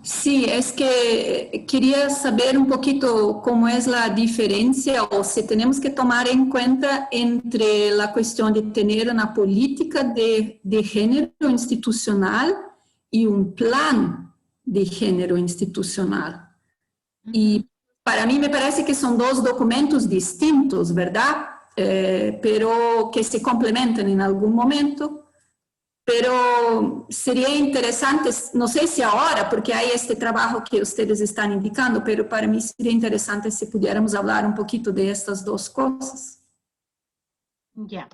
Sí, es que quería saber un poquito cómo es la diferencia o si tenemos que tomar en cuenta entre la cuestión de tener una política de género institucional y un plan de género institucional. Y para mí me parece que son dos documentos distintos, ¿verdad? Pero que se complementan en algún momento. Pero sería interesante, no sé si ahora, porque hay este trabajo que ustedes están indicando, pero para mí sería interesante si pudiéramos hablar un poquito de estas dos cosas. Ya.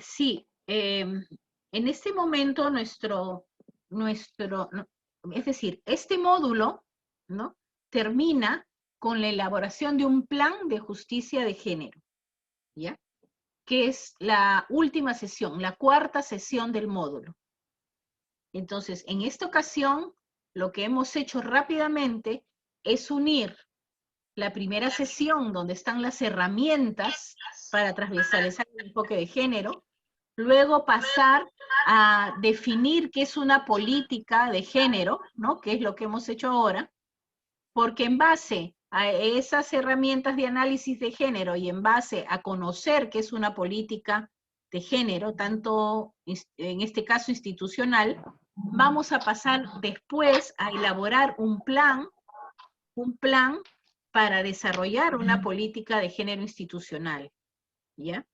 Sí, en este momento es decir, este módulo, ¿no? Termina con la elaboración de un plan de justicia de género, ¿ya? Que es la última sesión, la cuarta sesión del módulo. Entonces, en esta ocasión, lo que hemos hecho rápidamente es unir la primera sesión, donde están las herramientas para transversalizar el enfoque de género, luego pasar a definir qué es una política de género, ¿no? Que es lo que hemos hecho ahora, porque en base a esas herramientas de análisis de género y en base a conocer qué es una política de género, tanto en este caso institucional, vamos a pasar después a elaborar un plan para desarrollar una política de género institucional, ¿ya?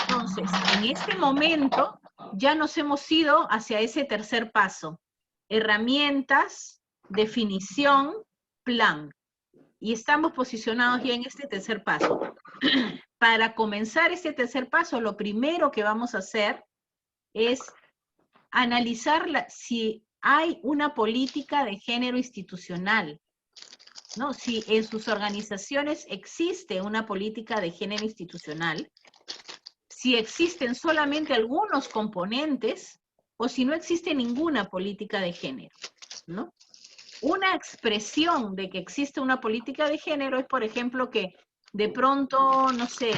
Entonces, en este momento ya nos hemos ido hacia ese tercer paso, herramientas, definición, plan. Y estamos posicionados ya en este tercer paso. Para comenzar este tercer paso, lo primero que vamos a hacer es analizar si hay una política de género institucional, ¿no? Si en sus organizaciones existe una política de género institucional, si existen solamente algunos componentes o si no existe ninguna política de género, ¿no? Una expresión de que existe una política de género es, por ejemplo, que de pronto, no sé,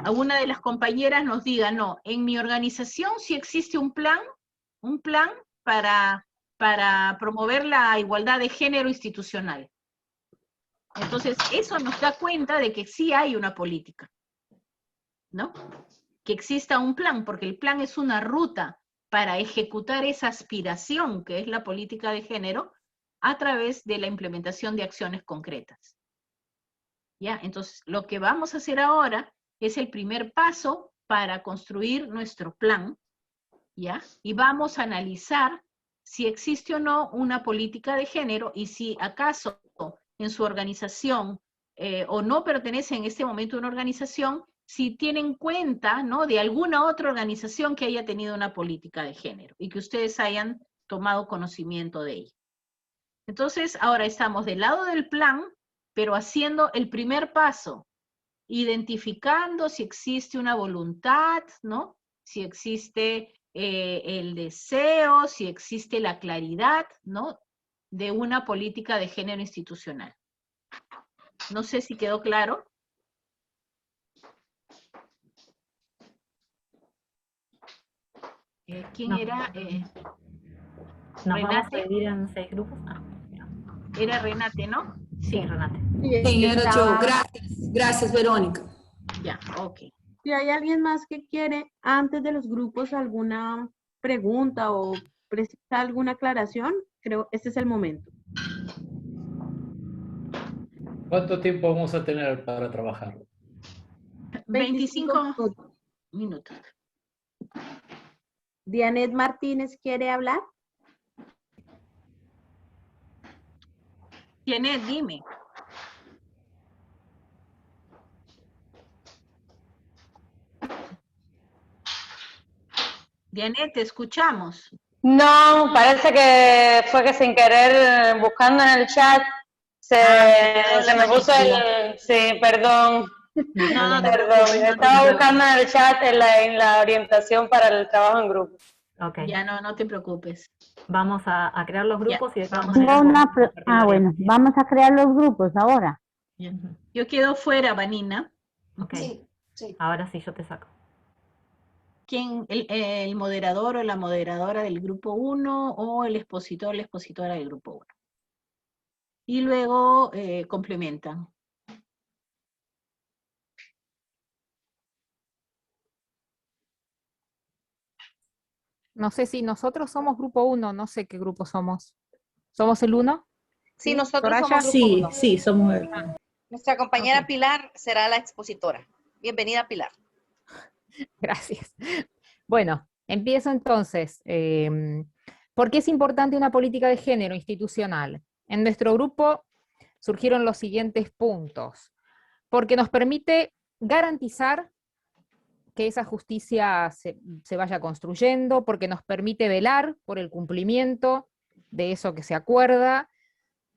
alguna de las compañeras nos diga, no, en mi organización sí existe un plan para promover la igualdad de género institucional. Entonces, eso nos da cuenta de que sí hay una política, ¿no? Que exista un plan, porque el plan es una ruta para ejecutar esa aspiración que es la política de género a través de la implementación de acciones concretas. ¿Ya? Entonces, lo que vamos a hacer ahora es el primer paso para construir nuestro plan, ¿ya? Y vamos a analizar si existe o no una política de género y si acaso en su organización o no pertenece en este momento a una organización, si tienen cuenta, ¿no?, de alguna otra organización que haya tenido una política de género y que ustedes hayan tomado conocimiento de ella. Entonces, ahora estamos del lado del plan, pero haciendo el primer paso, identificando si existe una voluntad, ¿no?, si existe el deseo, si existe la claridad, ¿no?, de una política de género institucional. No sé si quedó claro. ¿Quién No. era? Nos vamos a Renate. dividir en 6 grupos. Era Renate, ¿no? Sí, Renate. Sí, era yo. Gracias, Verónica. Ya, ok. Si hay alguien más que quiere, antes de los grupos, alguna pregunta o precisar alguna aclaración, creo este es el momento. ¿Cuánto tiempo vamos a tener para trabajar? 25 minutos. Dianet Martínez quiere hablar. Dianet, dime. Dianet, te escuchamos. No, parece que fue que sin querer, buscando en el chat, se me puso el... Sí, perdón. No, Perdón, estaba buscando en el chat en la orientación para el trabajo en grupo. Okay. Ya, no te preocupes. Vamos a crear los grupos y de todas Tengo maneras... bueno, vamos a crear los grupos ahora. Yo quedo fuera, Vanina. Ok, sí. Ahora sí, yo te saco. ¿Quién? ¿El moderador o la moderadora del grupo 1 o el expositor o la expositora del grupo 1? Y luego complementan. No sé si nosotros somos grupo 1, no sé qué grupo somos. ¿Somos el 1? Sí, nosotros Soraya. somos grupo 1. Sí, somos el... Nuestra compañera Pilar será la expositora. Bienvenida, Pilar. Gracias. Bueno, empiezo entonces. ¿Por qué es importante una política de género institucional? En nuestro grupo surgieron los siguientes puntos. Porque nos permite garantizar que esa justicia se vaya construyendo, porque nos permite velar por el cumplimiento de eso que se acuerda,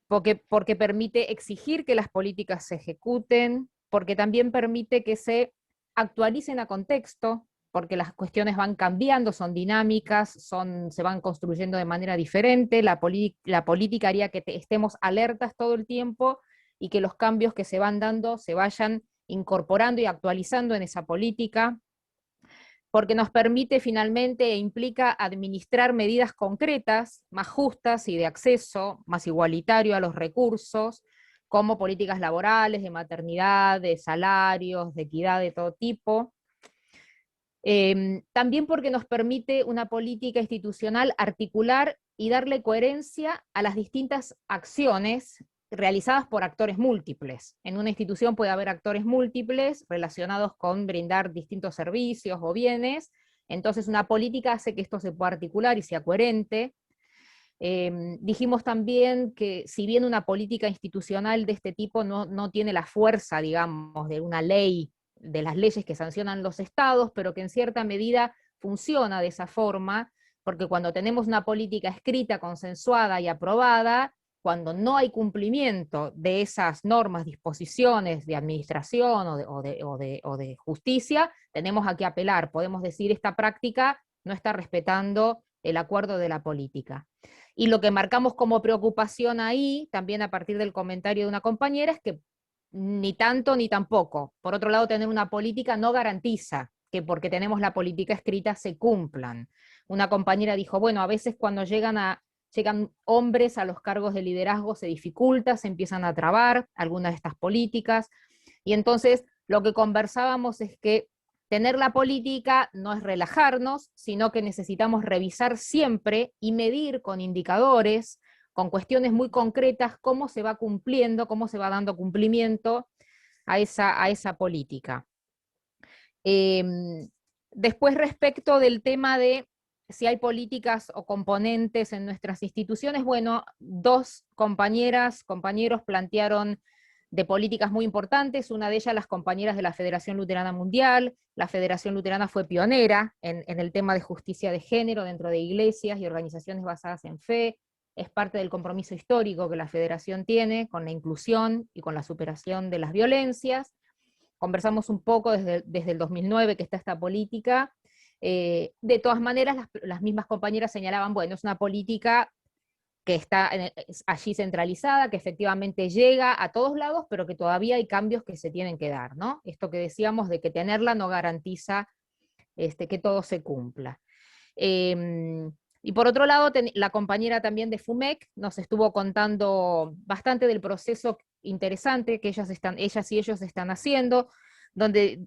porque permite exigir que las políticas se ejecuten, porque también permite que se actualicen a contexto, porque las cuestiones van cambiando, son dinámicas, se van construyendo de manera diferente, la política haría que estemos alertas todo el tiempo y que los cambios que se van dando se vayan incorporando y actualizando en esa política, porque nos permite finalmente e implica administrar medidas concretas, más justas y de acceso, más igualitario a los recursos, como políticas laborales, de maternidad, de salarios, de equidad de todo tipo. También porque nos permite una política institucional articular y darle coherencia a las distintas acciones realizadas por actores múltiples. En una institución puede haber actores múltiples relacionados con brindar distintos servicios o bienes, entonces una política hace que esto se pueda articular y sea coherente. Dijimos también que si bien una política institucional de este tipo no tiene la fuerza, digamos, de una ley, de las leyes que sancionan los estados, pero que en cierta medida funciona de esa forma, porque cuando tenemos una política escrita, consensuada y aprobada, cuando no hay cumplimiento de esas normas, disposiciones de administración o de justicia, tenemos a qué apelar. Podemos decir, esta práctica no está respetando el acuerdo de la política. Y lo que marcamos como preocupación ahí, también a partir del comentario de una compañera, es que ni tanto ni tampoco. Por otro lado, tener una política no garantiza que porque tenemos la política escrita se cumplan. Una compañera dijo, bueno, a veces cuando llegan hombres a los cargos de liderazgo se dificulta, se empiezan a trabar algunas de estas políticas, y entonces lo que conversábamos es que tener la política no es relajarnos, sino que necesitamos revisar siempre y medir con indicadores, con cuestiones muy concretas, cómo se va cumpliendo, cómo se va dando cumplimiento a esa política. Después, respecto del tema de si hay políticas o componentes en nuestras instituciones, bueno, dos compañeros plantearon de políticas muy importantes, una de ellas las compañeras de la Federación Luterana Mundial. La Federación Luterana fue pionera en el tema de justicia de género dentro de iglesias y organizaciones basadas en fe. Es parte del compromiso histórico que la Federación tiene con la inclusión y con la superación de las violencias. Conversamos un poco desde el 2009 que está esta política. De todas maneras, las mismas compañeras señalaban, bueno, es una política que está allí centralizada, que efectivamente llega a todos lados, pero que todavía hay cambios que se tienen que dar, ¿no? Esto que decíamos de que tenerla no garantiza que todo se cumpla. Y por otro lado, la compañera también de FUMEC nos estuvo contando bastante del proceso interesante que ellas y ellos están haciendo, donde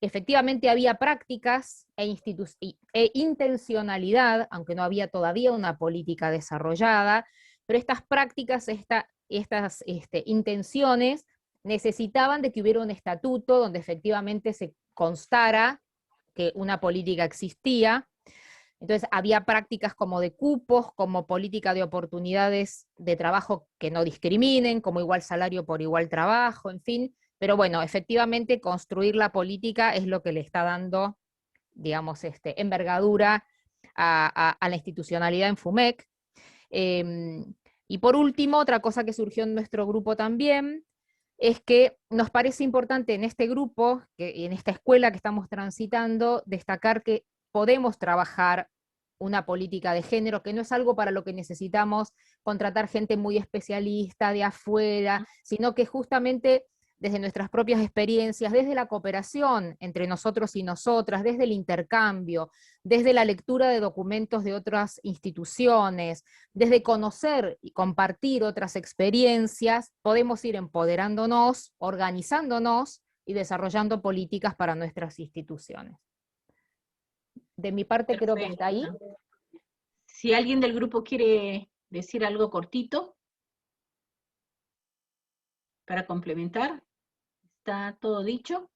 efectivamente había prácticas e intencionalidad, aunque no había todavía una política desarrollada, pero estas prácticas, estas intenciones, necesitaban de que hubiera un estatuto donde efectivamente se constara que una política existía. Entonces había prácticas como de cupos, como política de oportunidades de trabajo que no discriminen, como igual salario por igual trabajo, en fin. Pero bueno, efectivamente construir la política es lo que le está dando, digamos, envergadura a la institucionalidad en FUMEC. Y por último, otra cosa que surgió en nuestro grupo también, es que nos parece importante en este grupo, en esta escuela que estamos transitando, destacar que podemos trabajar una política de género, que no es algo para lo que necesitamos contratar gente muy especialista de afuera, sino que justamente desde nuestras propias experiencias, desde la cooperación entre nosotros y nosotras, desde el intercambio, desde la lectura de documentos de otras instituciones, desde conocer y compartir otras experiencias, podemos ir empoderándonos, organizándonos y desarrollando políticas para nuestras instituciones. De mi parte creo que está ahí. Si alguien del grupo quiere decir algo cortito para complementar, ¿está todo dicho?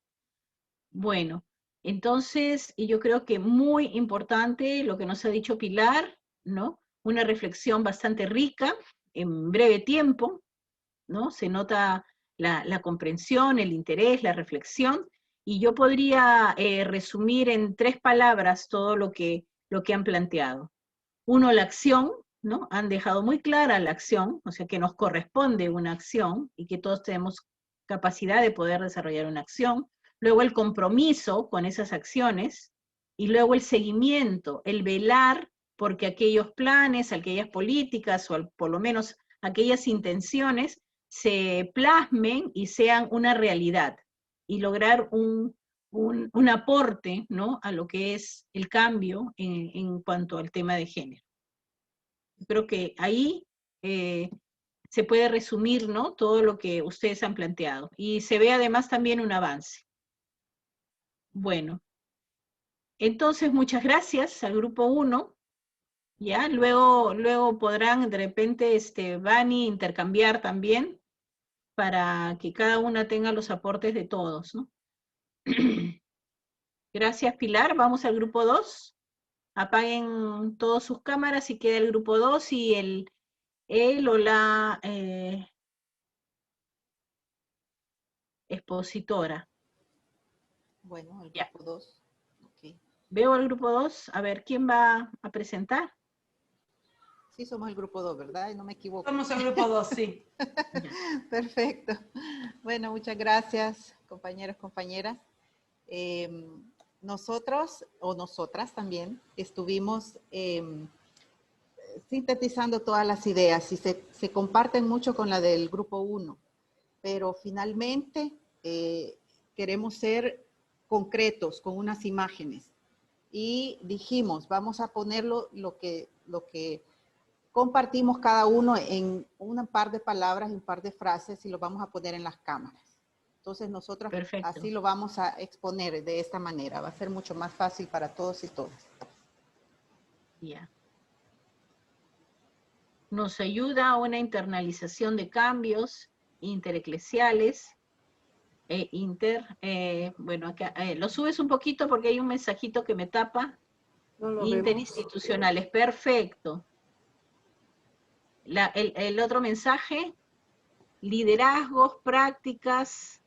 Bueno, entonces yo creo que muy importante lo que nos ha dicho Pilar, ¿no? Una reflexión bastante rica, en breve tiempo, ¿no? Se nota la comprensión, el interés, la reflexión, y yo podría resumir en 3 palabras todo lo que han planteado. Uno, la acción, ¿no? Han dejado muy clara la acción, o sea que nos corresponde una acción y que todos tenemos capacidad de poder desarrollar una acción. Luego el compromiso con esas acciones y luego el seguimiento, el velar porque aquellos planes, aquellas políticas o por lo menos aquellas intenciones se plasmen y sean una realidad y lograr un aporte, ¿no? A lo que es el cambio en cuanto al tema de género. Creo que ahí se puede resumir, ¿no? Todo lo que ustedes han planteado. Y se ve además también un avance. Bueno, entonces muchas gracias al grupo 1. Ya, luego podrán de repente, Vani, intercambiar también para que cada una tenga los aportes de todos, ¿no? Gracias, Pilar. Vamos al grupo 2. Apaguen todas sus cámaras y queda el grupo 2 y el o la expositora. Bueno, el grupo 2. Okay. Veo al grupo 2. A ver, ¿quién va a presentar? Sí, somos el grupo 2, ¿verdad? No me equivoco. Somos el grupo 2, sí. Perfecto. Bueno, muchas gracias, compañeros, compañeras. Nosotros, o nosotras también, estuvimos sintetizando todas las ideas y se comparten mucho con la del grupo 1, pero finalmente queremos ser concretos con unas imágenes y dijimos, vamos a ponerlo lo que compartimos cada uno en un par de palabras y un par de frases y lo vamos a poner en las cámaras. Entonces nosotros así lo vamos a exponer de esta manera. Va a ser mucho más fácil para todos y todas. Ya. Nos ayuda a una internalización de cambios intereclesiales. Bueno, acá, lo subes un poquito porque hay un mensajito que me tapa. No liderazgos, prácticas,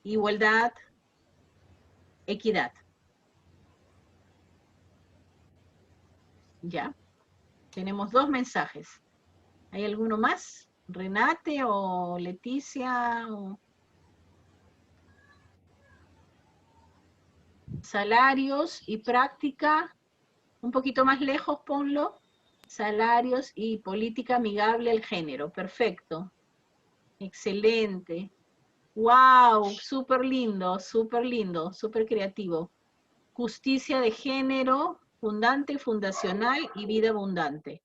igualdad, equidad. Ya, tenemos 2 mensajes. ¿Hay alguno más? ¿Renate o Leticia? Salarios y práctica, un poquito más lejos ponlo. Salarios y política amigable al género. Perfecto. Excelente. ¡Wow! Súper lindo, súper creativo. Justicia de género, fundante, fundacional y vida abundante.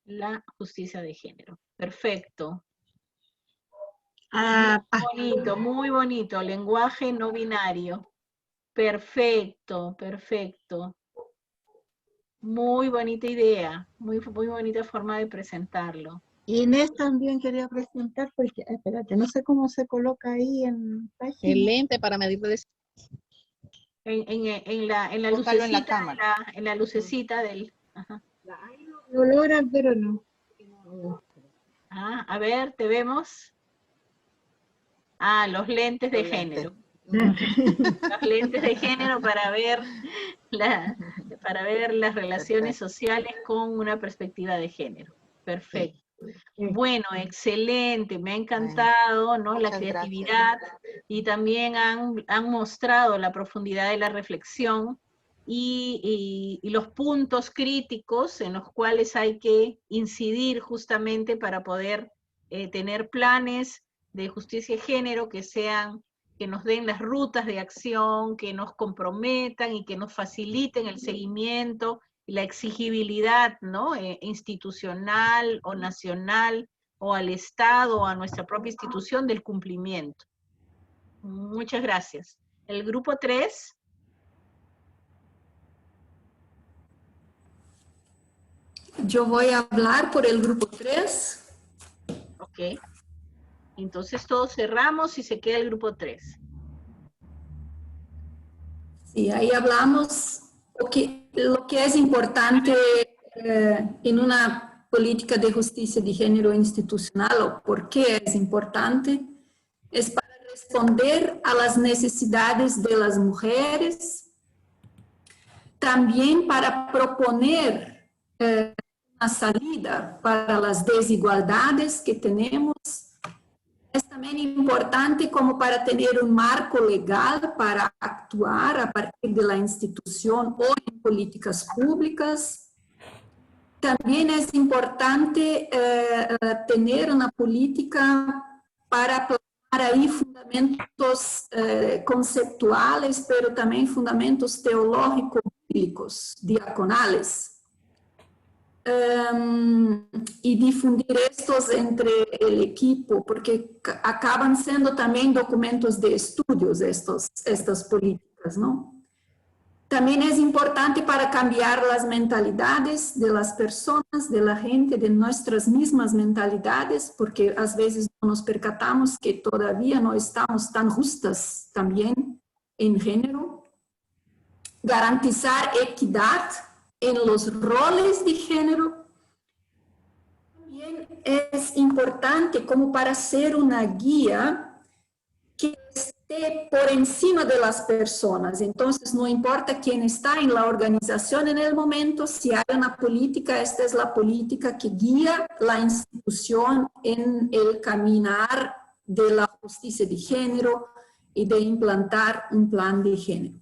La justicia de género. Perfecto. Muy bonito. Lenguaje no binario. Perfecto, perfecto. Muy bonita idea. Muy bonita forma de presentarlo. Inés también quería presentar, porque, espérate, no sé cómo se coloca ahí en página. El lente para medir en la lucecita, en la lucecita del... Ajá. Lo logran, pero no. A ver, te vemos. Los lentes de género. Los lentes de género para ver las relaciones sociales con una perspectiva de género. Perfecto. Bueno, excelente, me ha encantado, ¿no? La creatividad, y también han mostrado la profundidad de la reflexión y los puntos críticos en los cuales hay que incidir justamente para poder tener planes de justicia de género que nos den las rutas de acción, que nos comprometan y que nos faciliten el seguimiento y la exigibilidad, ¿no? Institucional o nacional o al Estado o a nuestra propia institución del cumplimiento. Muchas gracias. El grupo 3. Yo voy a hablar por el grupo 3. Ok. Entonces todos cerramos y se queda el grupo 3. Sí, ahí hablamos lo que es importante en una política de justicia de género institucional, o por qué es importante, es para responder a las necesidades de las mujeres, también para proponer una salida para las desigualdades que tenemos. Es también importante como para tener un marco legal para actuar a partir de la institución o en políticas públicas. También es importante tener una política para plasmar ahí fundamentos conceptuales, pero también fundamentos teológicos, bíblicos, diaconales. Y difundir estos entre el equipo, porque acaban siendo también documentos de estudios estas políticas, ¿no? También es importante para cambiar las mentalidades de las personas, de la gente, de nuestras mismas mentalidades, porque a veces no nos percatamos que todavía no estamos tan justas también en género. Garantizar equidad en los roles de género. También es importante como para ser una guía que esté por encima de las personas. Entonces, no importa quién está en la organización en el momento, si hay una política, esta es la política que guía la institución en el caminar de la justicia de género y de implantar un plan de género.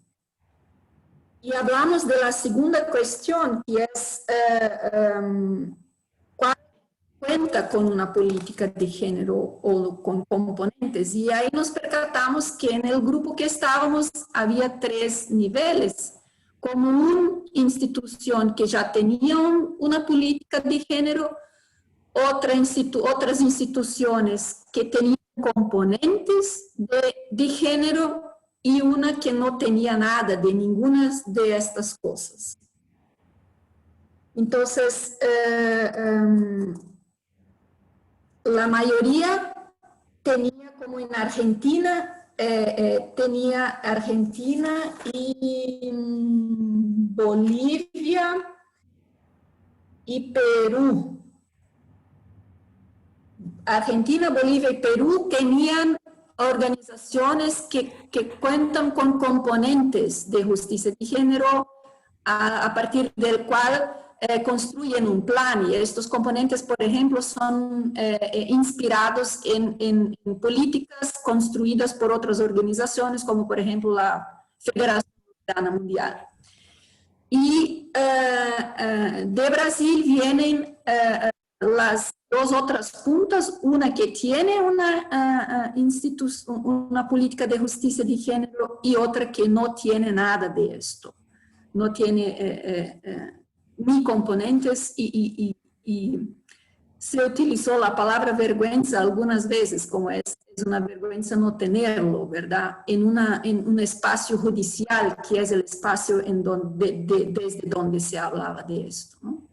Y hablamos de la segunda cuestión, que es cuál cuenta con una política de género o con componentes. Y ahí nos percatamos que en el grupo que estábamos había 3 niveles, como una institución que ya tenía una política de género, otras instituciones que tenían componentes de género, y una que no tenía nada de ninguna de estas cosas. Entonces, la mayoría tenía como en Argentina, tenía Argentina y Bolivia, y Perú. Argentina, Bolivia y Perú tenían organizaciones que cuentan con componentes de justicia de género a partir del cual construyen un plan, y estos componentes, por ejemplo, son inspirados en políticas construidas por otras organizaciones, como por ejemplo la Federación Mundial. Y de Brasil vienen las dos otras puntas, una que tiene una política de justicia de género y otra que no tiene nada de esto. No tiene ni componentes y se utilizó la palabra vergüenza algunas veces, como es una vergüenza no tenerlo, ¿verdad? En un espacio judicial, que es el espacio desde donde se hablaba de esto, ¿no?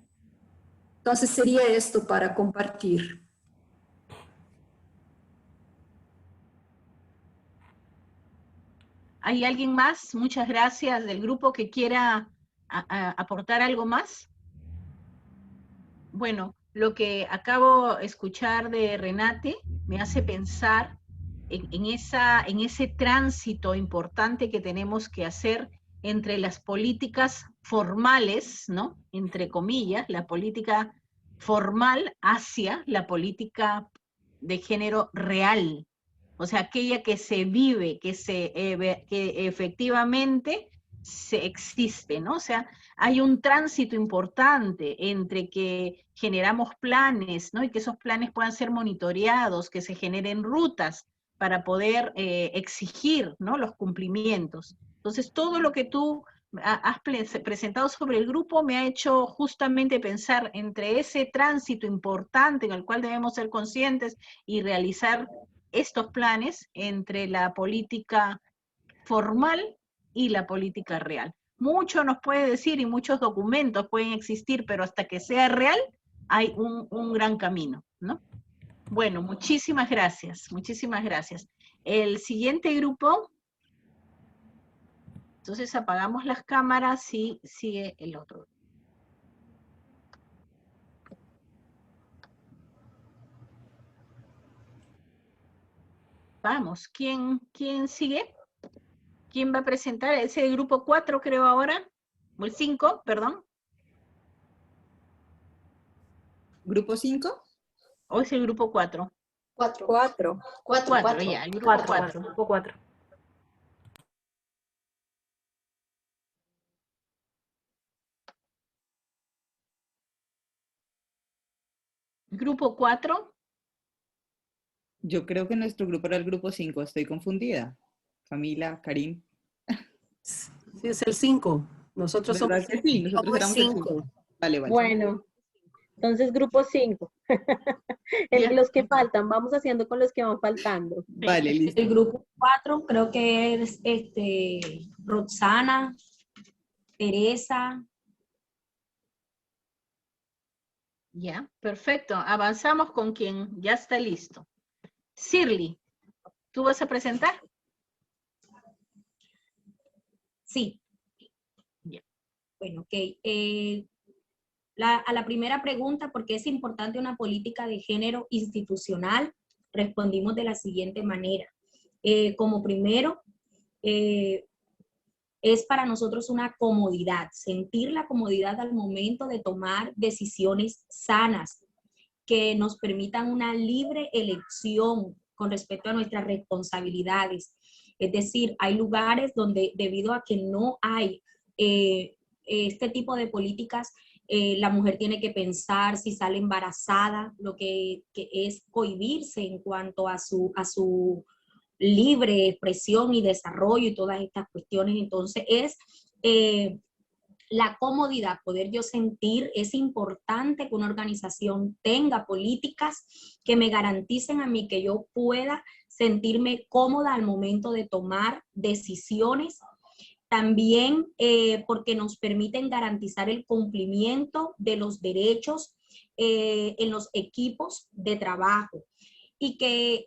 Entonces sería esto para compartir. ¿Hay alguien más? Muchas gracias del grupo que quiera aportar algo más. Bueno, lo que acabo de escuchar de Renate me hace pensar en ese tránsito importante que tenemos que hacer entre las políticas formales, ¿no? Entre comillas, la política formal hacia la política de género real. O sea, aquella que se vive, que efectivamente existe, ¿no? O sea, hay un tránsito importante entre que generamos planes, ¿no? Y que esos planes puedan ser monitoreados, que se generen rutas para poder exigir, ¿no? Los cumplimientos. Entonces, todo lo que tú has presentado sobre el grupo me ha hecho justamente pensar entre ese tránsito importante en el cual debemos ser conscientes y realizar estos planes entre la política formal y la política real. Mucho nos puede decir y muchos documentos pueden existir, pero hasta que sea real hay un gran camino, ¿no? Bueno, muchísimas gracias, muchísimas gracias. El siguiente grupo, entonces apagamos las cámaras y sigue el otro. Vamos, ¿quién sigue? ¿Quién va a presentar? Es el grupo 4, creo ahora. O el 5, perdón. ¿Grupo 5? ¿O es el grupo 4? 4. 4, ya, el grupo 4. Grupo 4. Grupo 4. Yo creo que nuestro grupo era el grupo 5, estoy confundida. Camila, Karim. Sí, es el 5. Nosotros somos que sí? Nosotros éramos el 5. Vale, vale. Bueno, entonces grupo 5. Los que faltan, vamos haciendo con los que van faltando. Vale, listo. El grupo 4 creo que es Roxana, Teresa. Ya, perfecto. Avanzamos con quien ya está listo. Shirley, ¿tú vas a presentar? Sí. Yeah. Bueno, ok. A la primera pregunta, ¿por qué es importante una política de género institucional? Respondimos de la siguiente manera. Como primero, es para nosotros una comodidad, sentir la comodidad al momento de tomar decisiones sanas, que nos permitan una libre elección con respecto a nuestras responsabilidades. Es decir, hay lugares donde debido a que no hay este tipo de políticas, la mujer tiene que pensar si sale embarazada, lo que es cohibirse en cuanto a su libre expresión y desarrollo y todas estas cuestiones. Entonces es la comodidad, poder yo sentir, es importante que una organización tenga políticas que me garanticen a mí que yo pueda sentirme cómoda al momento de tomar decisiones. También porque nos permiten garantizar el cumplimiento de los derechos en los equipos de trabajo y que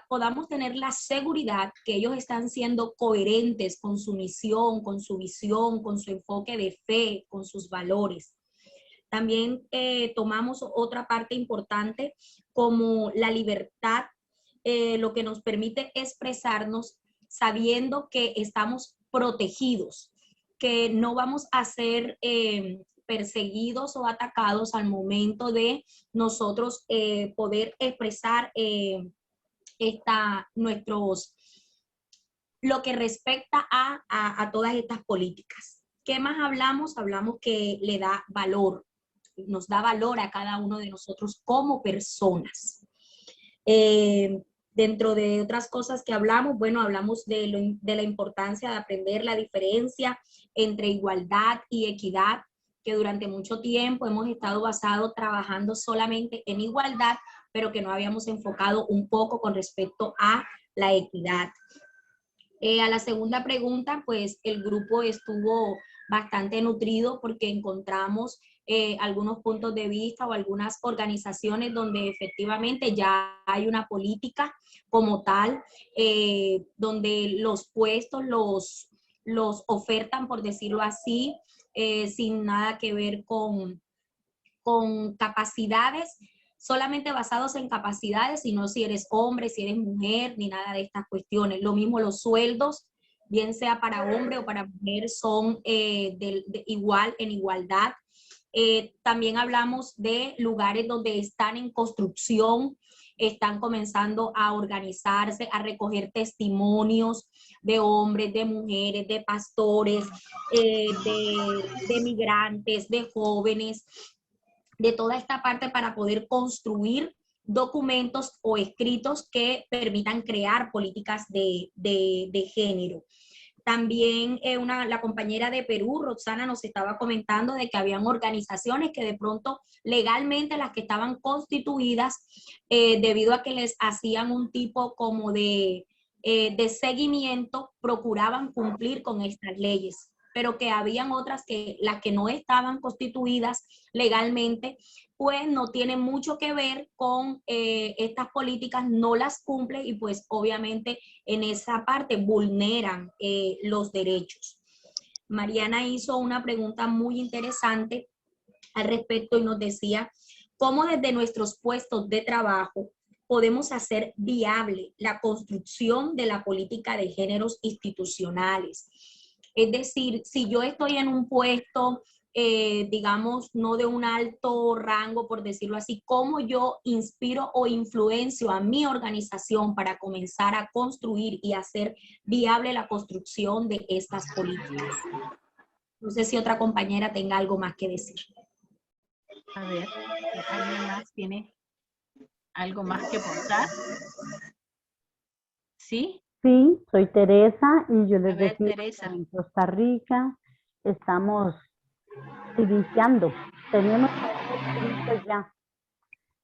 podamos tener la seguridad que ellos están siendo coherentes con su misión, con su visión, con su enfoque de fe, con sus valores. También tomamos otra parte importante como la libertad, lo que nos permite expresarnos sabiendo que estamos protegidos, que no vamos a ser perseguidos o atacados al momento de nosotros poder expresar lo que respecta a todas estas políticas. ¿Qué más hablamos? Hablamos que le da valor, nos da valor a cada uno de nosotros como personas. Dentro de otras cosas que hablamos, bueno, hablamos de la importancia de aprender la diferencia entre igualdad y equidad, que durante mucho tiempo hemos estado trabajando solamente en igualdad, pero que no habíamos enfocado un poco con respecto a la equidad. A la segunda pregunta, pues el grupo estuvo bastante nutrido porque encontramos algunos puntos de vista o algunas organizaciones donde efectivamente ya hay una política como tal, donde los puestos los ofertan, por decirlo así, sin nada que ver con capacidades, solamente basados en capacidades, sino si eres hombre, si eres mujer, ni nada de estas cuestiones. Lo mismo los sueldos, bien sea para hombre o para mujer, son igual, en igualdad. También hablamos de lugares donde están en construcción, están comenzando a organizarse, a recoger testimonios de hombres, de mujeres, de pastores, de migrantes, de jóvenes, de toda esta parte para poder construir documentos o escritos que permitan crear políticas de género. También la compañera de Perú, Roxana, nos estaba comentando de que habían organizaciones que de pronto legalmente las que estaban constituidas, debido a que les hacían un tipo como de seguimiento, procuraban cumplir con estas leyes, pero que habían otras las que no estaban constituidas legalmente, pues no tienen mucho que ver con estas políticas, no las cumplen y pues obviamente en esa parte vulneran los derechos. Mariana hizo una pregunta muy interesante al respecto y nos decía cómo desde nuestros puestos de trabajo podemos hacer viable la construcción de la política de géneros institucionales. Es decir, si yo estoy en un puesto, digamos, no de un alto rango, por decirlo así, ¿cómo yo inspiro o influencio a mi organización para comenzar a construir y hacer viable la construcción de estas políticas? No sé si otra compañera tenga algo más que decir. A ver, ¿alguien más tiene algo más que aportar? ¿Sí? Sí, soy Teresa y yo les decía Teresa. que en Costa Rica estamos iniciando, tenemos ya,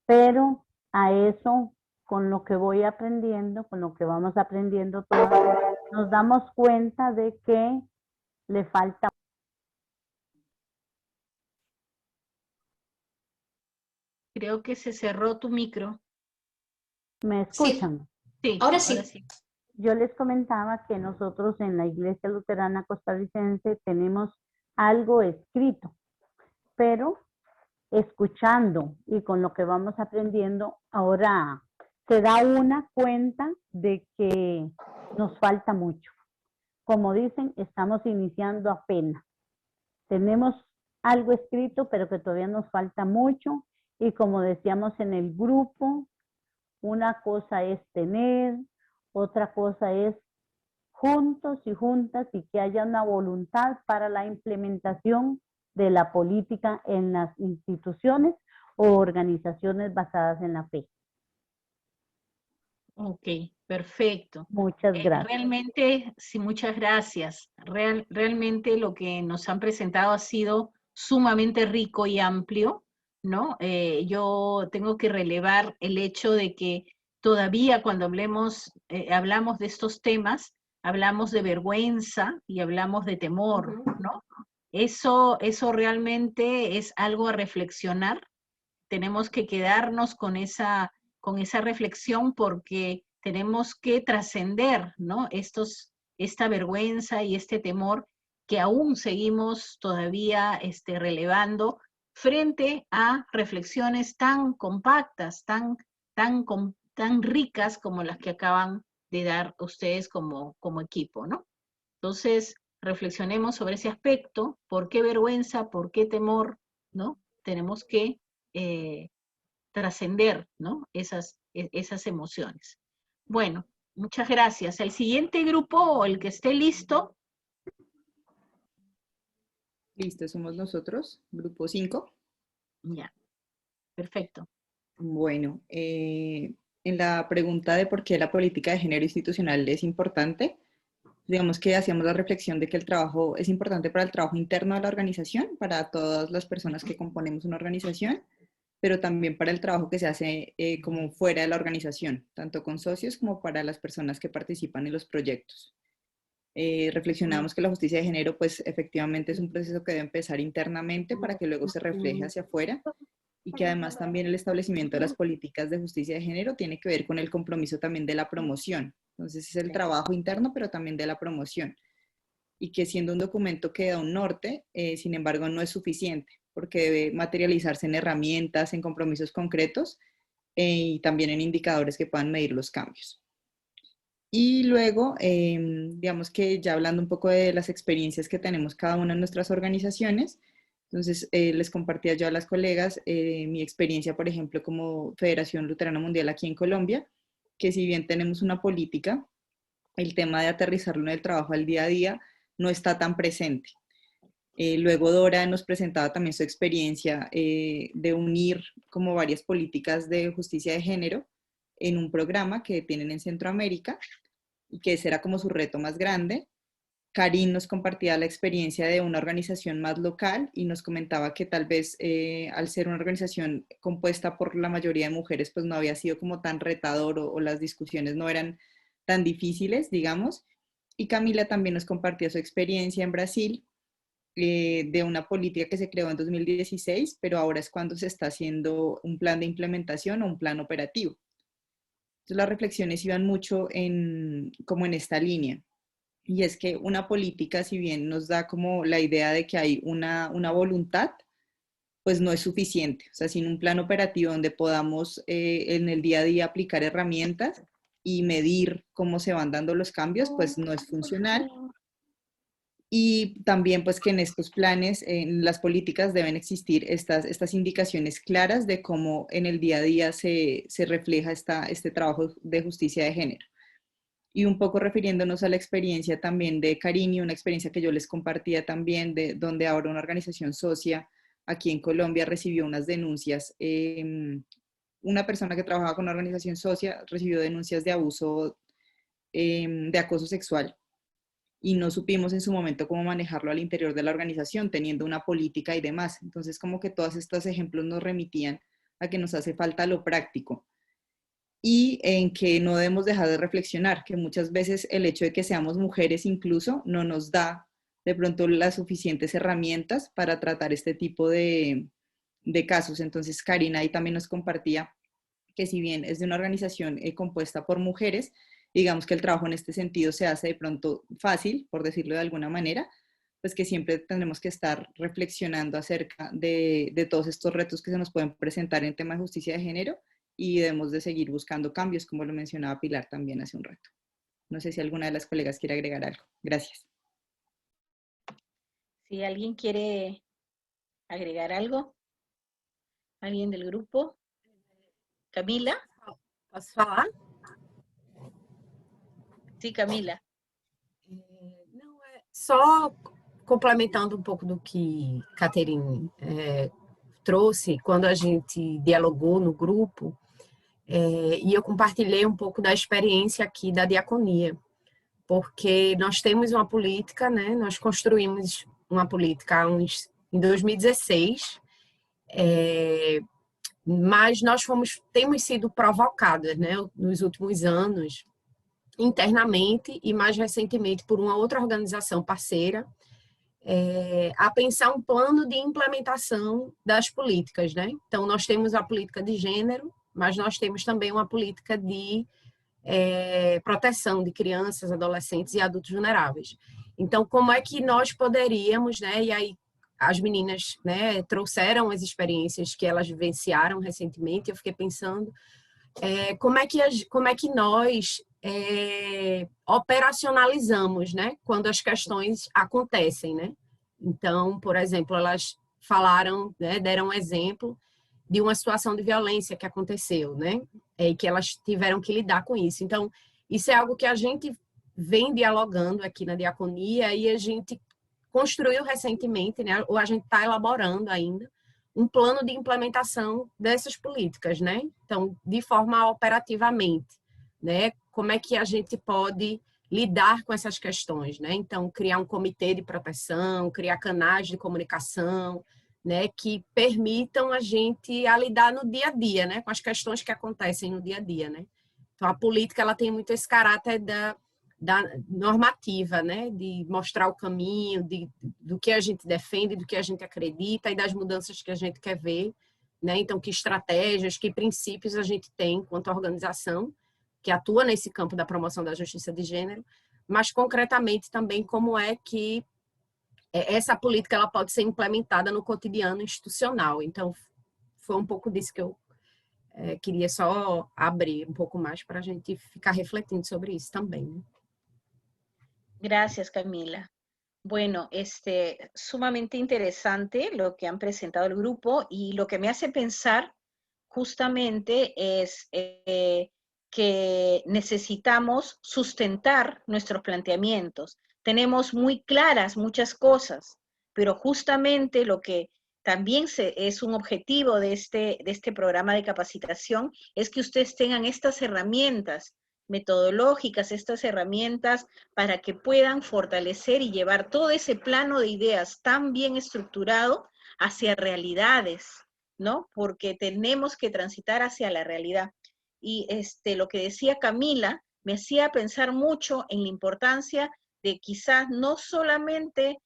pero a eso, con lo que voy aprendiendo, con lo que vamos aprendiendo todos, nos damos cuenta de que le falta. Creo que se cerró tu micro. ¿Me escuchan? Sí, ahora sí. Yo les comentaba que nosotros en la Iglesia Luterana Costarricense tenemos algo escrito, pero escuchando y con lo que vamos aprendiendo, ahora se da una cuenta de que nos falta mucho. Como dicen, estamos iniciando apenas. Tenemos algo escrito, pero que todavía nos falta mucho. Y como decíamos en el grupo, una cosa es tener, otra cosa es juntos y juntas y que haya una voluntad para la implementación de la política en las instituciones o organizaciones basadas en la fe. Ok, perfecto. Muchas gracias. Realmente, sí, muchas gracias. Realmente lo que nos han presentado ha sido sumamente rico y amplio, ¿no? Yo tengo que relevar el hecho de que todavía cuando hablamos de estos temas, hablamos de vergüenza y hablamos de temor, ¿no? Eso realmente es algo a reflexionar. Tenemos que quedarnos con esa reflexión porque tenemos que trascender, ¿no? Esta vergüenza y este temor que aún seguimos todavía relevando frente a reflexiones tan compactas, tan ricas como las que acaban de dar ustedes como equipo, ¿no? Entonces, reflexionemos sobre ese aspecto, por qué vergüenza, por qué temor, ¿no? Tenemos que trascender, ¿no? Esas emociones. Bueno, muchas gracias. El siguiente grupo, o el que esté listo. Listo, somos nosotros, grupo 5. Ya, perfecto. Bueno, en la pregunta de por qué la política de género institucional es importante, digamos que hacíamos la reflexión de que el trabajo es importante para el trabajo interno de la organización, para todas las personas que componemos una organización, pero también para el trabajo que se hace como fuera de la organización, tanto con socios como para las personas que participan en los proyectos. Reflexionamos que la justicia de género, pues efectivamente es un proceso que debe empezar internamente para que luego se refleje hacia afuera, y que además también el establecimiento de las políticas de justicia de género tiene que ver con el compromiso también de la promoción. Entonces es el trabajo interno, pero también de la promoción. Y que siendo un documento que da un norte, sin embargo no es suficiente, porque debe materializarse en herramientas, en compromisos concretos y también en indicadores que puedan medir los cambios. Y luego, digamos que ya hablando un poco de las experiencias que tenemos cada una en nuestras organizaciones, entonces les compartía yo a las colegas mi experiencia, por ejemplo, como Federación Luterana Mundial aquí en Colombia, que si bien tenemos una política, el tema de aterrizarlo en el trabajo al día a día no está tan presente. Luego Dora nos presentaba también su experiencia de unir como varias políticas de justicia de género en un programa que tienen en Centroamérica, y que ese era como su reto más grande. Karin nos compartía la experiencia de una organización más local y nos comentaba que tal vez al ser una organización compuesta por la mayoría de mujeres, pues no había sido como tan retador o las discusiones no eran tan difíciles, digamos. Y Camila también nos compartía su experiencia en Brasil de una política que se creó en 2016, pero ahora es cuando se está haciendo un plan de implementación o un plan operativo. Entonces las reflexiones iban mucho como en esta línea. Y es que una política, si bien nos da como la idea de que hay una voluntad, pues no es suficiente. O sea, sin un plan operativo donde podamos en el día a día aplicar herramientas y medir cómo se van dando los cambios, pues no es funcional. Y también pues que en estos planes, en las políticas deben existir estas indicaciones claras de cómo en el día a día se refleja este trabajo de justicia de género. Y un poco refiriéndonos a la experiencia también de Karini, una experiencia que yo les compartía también, de donde ahora una organización socia aquí en Colombia recibió unas denuncias. Una persona que trabajaba con una organización socia recibió denuncias de abuso, de acoso sexual, y no supimos en su momento cómo manejarlo al interior de la organización, teniendo una política y demás. Entonces, como que todos estos ejemplos nos remitían a que nos hace falta lo práctico y en que no debemos dejar de reflexionar, que muchas veces el hecho de que seamos mujeres incluso no nos da de pronto las suficientes herramientas para tratar este tipo de casos. Entonces, Karina ahí también nos compartía que si bien es de una organización compuesta por mujeres, digamos que el trabajo en este sentido se hace de pronto fácil, por decirlo de alguna manera, pues que siempre tenemos que estar reflexionando acerca de todos estos retos que se nos pueden presentar en tema de justicia de género, y debemos de seguir buscando cambios, como lo mencionaba Pilar también hace un rato. No sé si alguna de las colegas quiere agregar algo. Gracias. Si alguien quiere agregar algo, alguien del grupo. Camila. Posso falar? Sim, Camila. Só complementando um pouco do que Caterine trouxe, quando a gente dialogou no grupo, e eu compartilhei um pouco da experiência aqui da diaconia, porque nós temos uma política, né? Nós construímos uma política em 2016, mas nós temos sido provocadas, né, nos últimos anos, internamente e mais recentemente por uma outra organização parceira, a pensar um plano de implementação das políticas, né? Então, nós temos a política de gênero, mas nós temos também uma política de proteção de crianças, adolescentes e adultos vulneráveis. Então, como é que nós poderíamos, né? E aí, as meninas, né, trouxeram as experiências que elas vivenciaram recentemente. Eu fiquei pensando como é que nós operacionalizamos, né, quando as questões acontecem, né? Então, por exemplo, elas falaram, né, deram um exemplo de uma situação de violência que aconteceu, né, e que elas tiveram que lidar com isso. Então, isso é algo que a gente vem dialogando aqui na Diaconia e a gente construiu recentemente, né, ou a gente está elaborando ainda, um plano de implementação dessas políticas, né? Então, de forma operativamente, né? Como é que a gente pode lidar com essas questões, né? Então, criar um comitê de proteção, criar canais de comunicação, né? Que permitam a gente a lidar no dia a dia, né? Com as questões que acontecem no dia a dia, né? Então, a política, ela tem muito esse caráter da normativa, né? De mostrar o caminho, do que a gente defende, do que a gente acredita e das mudanças que a gente quer ver, né? Então, que estratégias, que princípios a gente tem quanto organização que atua nesse campo da promoção da justiça de gênero, mas concretamente também como é que essa política ela pode ser implementada no cotidiano institucional. Então, foi um pouco disso que eu queria só abrir um pouco mais para a gente ficar refletindo sobre isso também, né? Gracias, Camila. Bueno, sumamente interesante lo que han presentado el grupo y lo que me hace pensar justamente es que necesitamos sustentar nuestros planteamientos. Tenemos muy claras muchas cosas, pero justamente lo que también es un objetivo de este programa de capacitación es que ustedes tengan estas herramientas metodológicas, estas herramientas para que puedan fortalecer y llevar todo ese plano de ideas tan bien estructurado hacia realidades, ¿no? Porque tenemos que transitar hacia la realidad. Y lo que decía Camila me hacía pensar mucho en la importancia de quizás no solamente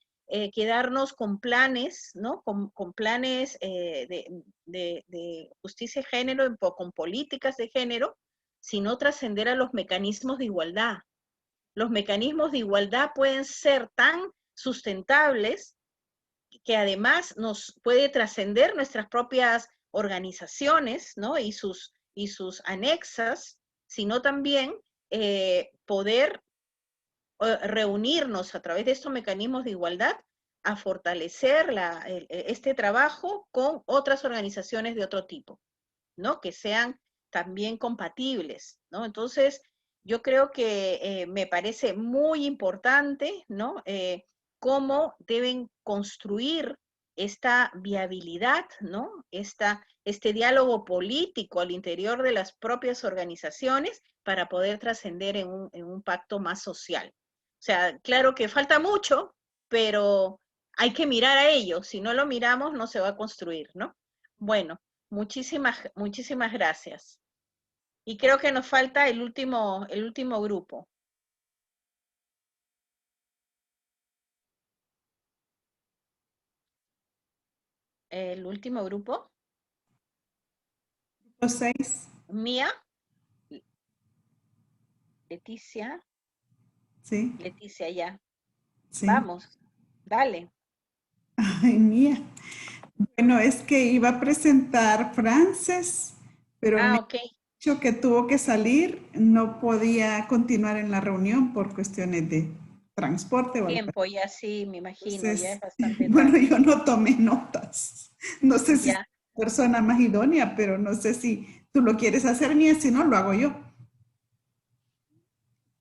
quedarnos con planes, ¿no? Con planes de justicia de género, con políticas de género, sino trascender a los mecanismos de igualdad. Los mecanismos de igualdad pueden ser tan sustentables que además nos puede trascender nuestras propias organizaciones, ¿no? y sus anexas, sino también poder reunirnos a través de estos mecanismos de igualdad a fortalecer este trabajo con otras organizaciones de otro tipo, ¿no? Que sean también compatibles, ¿no? Entonces, yo creo que me parece muy importante, ¿no? Cómo deben construir esta viabilidad, ¿no? Este diálogo político al interior de las propias organizaciones para poder trascender en un pacto más social. O sea, claro que falta mucho, pero hay que mirar a ello. Si no lo miramos, no se va a construir, ¿no? Bueno, muchísimas gracias. Y creo que nos falta el último grupo. ¿El último grupo? Grupo 6. Mía. Leticia. Sí. Leticia, ya. Sí. Vamos, dale. Ay, Mía. Bueno, es que iba a presentar Frances, pero me ha dicho que tuvo que salir, no podía continuar en la reunión por cuestiones de transporte. Tiempo, ya sí, me imagino, entonces, ya es bastante bueno, tarde. yo no tomé notas. No sé si es Ya. la persona más idónea, pero no sé si tú lo quieres hacer, Mía, si no, lo hago yo.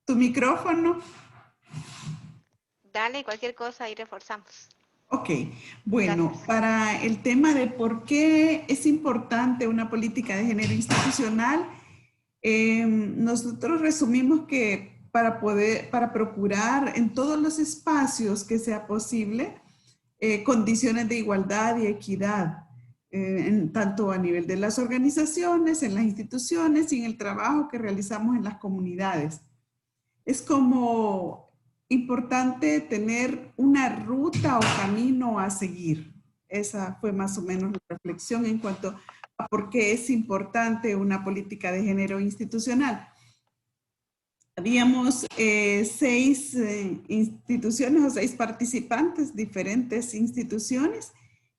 Tu micrófono. Dale, cualquier cosa ahí reforzamos. Ok, bueno, para el tema de por qué es importante una política de género institucional, nosotros resumimos que para procurar en todos los espacios que sea posible condiciones de igualdad y equidad, tanto a nivel de las organizaciones, en las instituciones y en el trabajo que realizamos en las comunidades. Es como importante tener una ruta o camino a seguir. Esa fue más o menos la reflexión en cuanto a por qué es importante una política de género institucional. Habíamos 6 instituciones o 6 participantes, diferentes instituciones,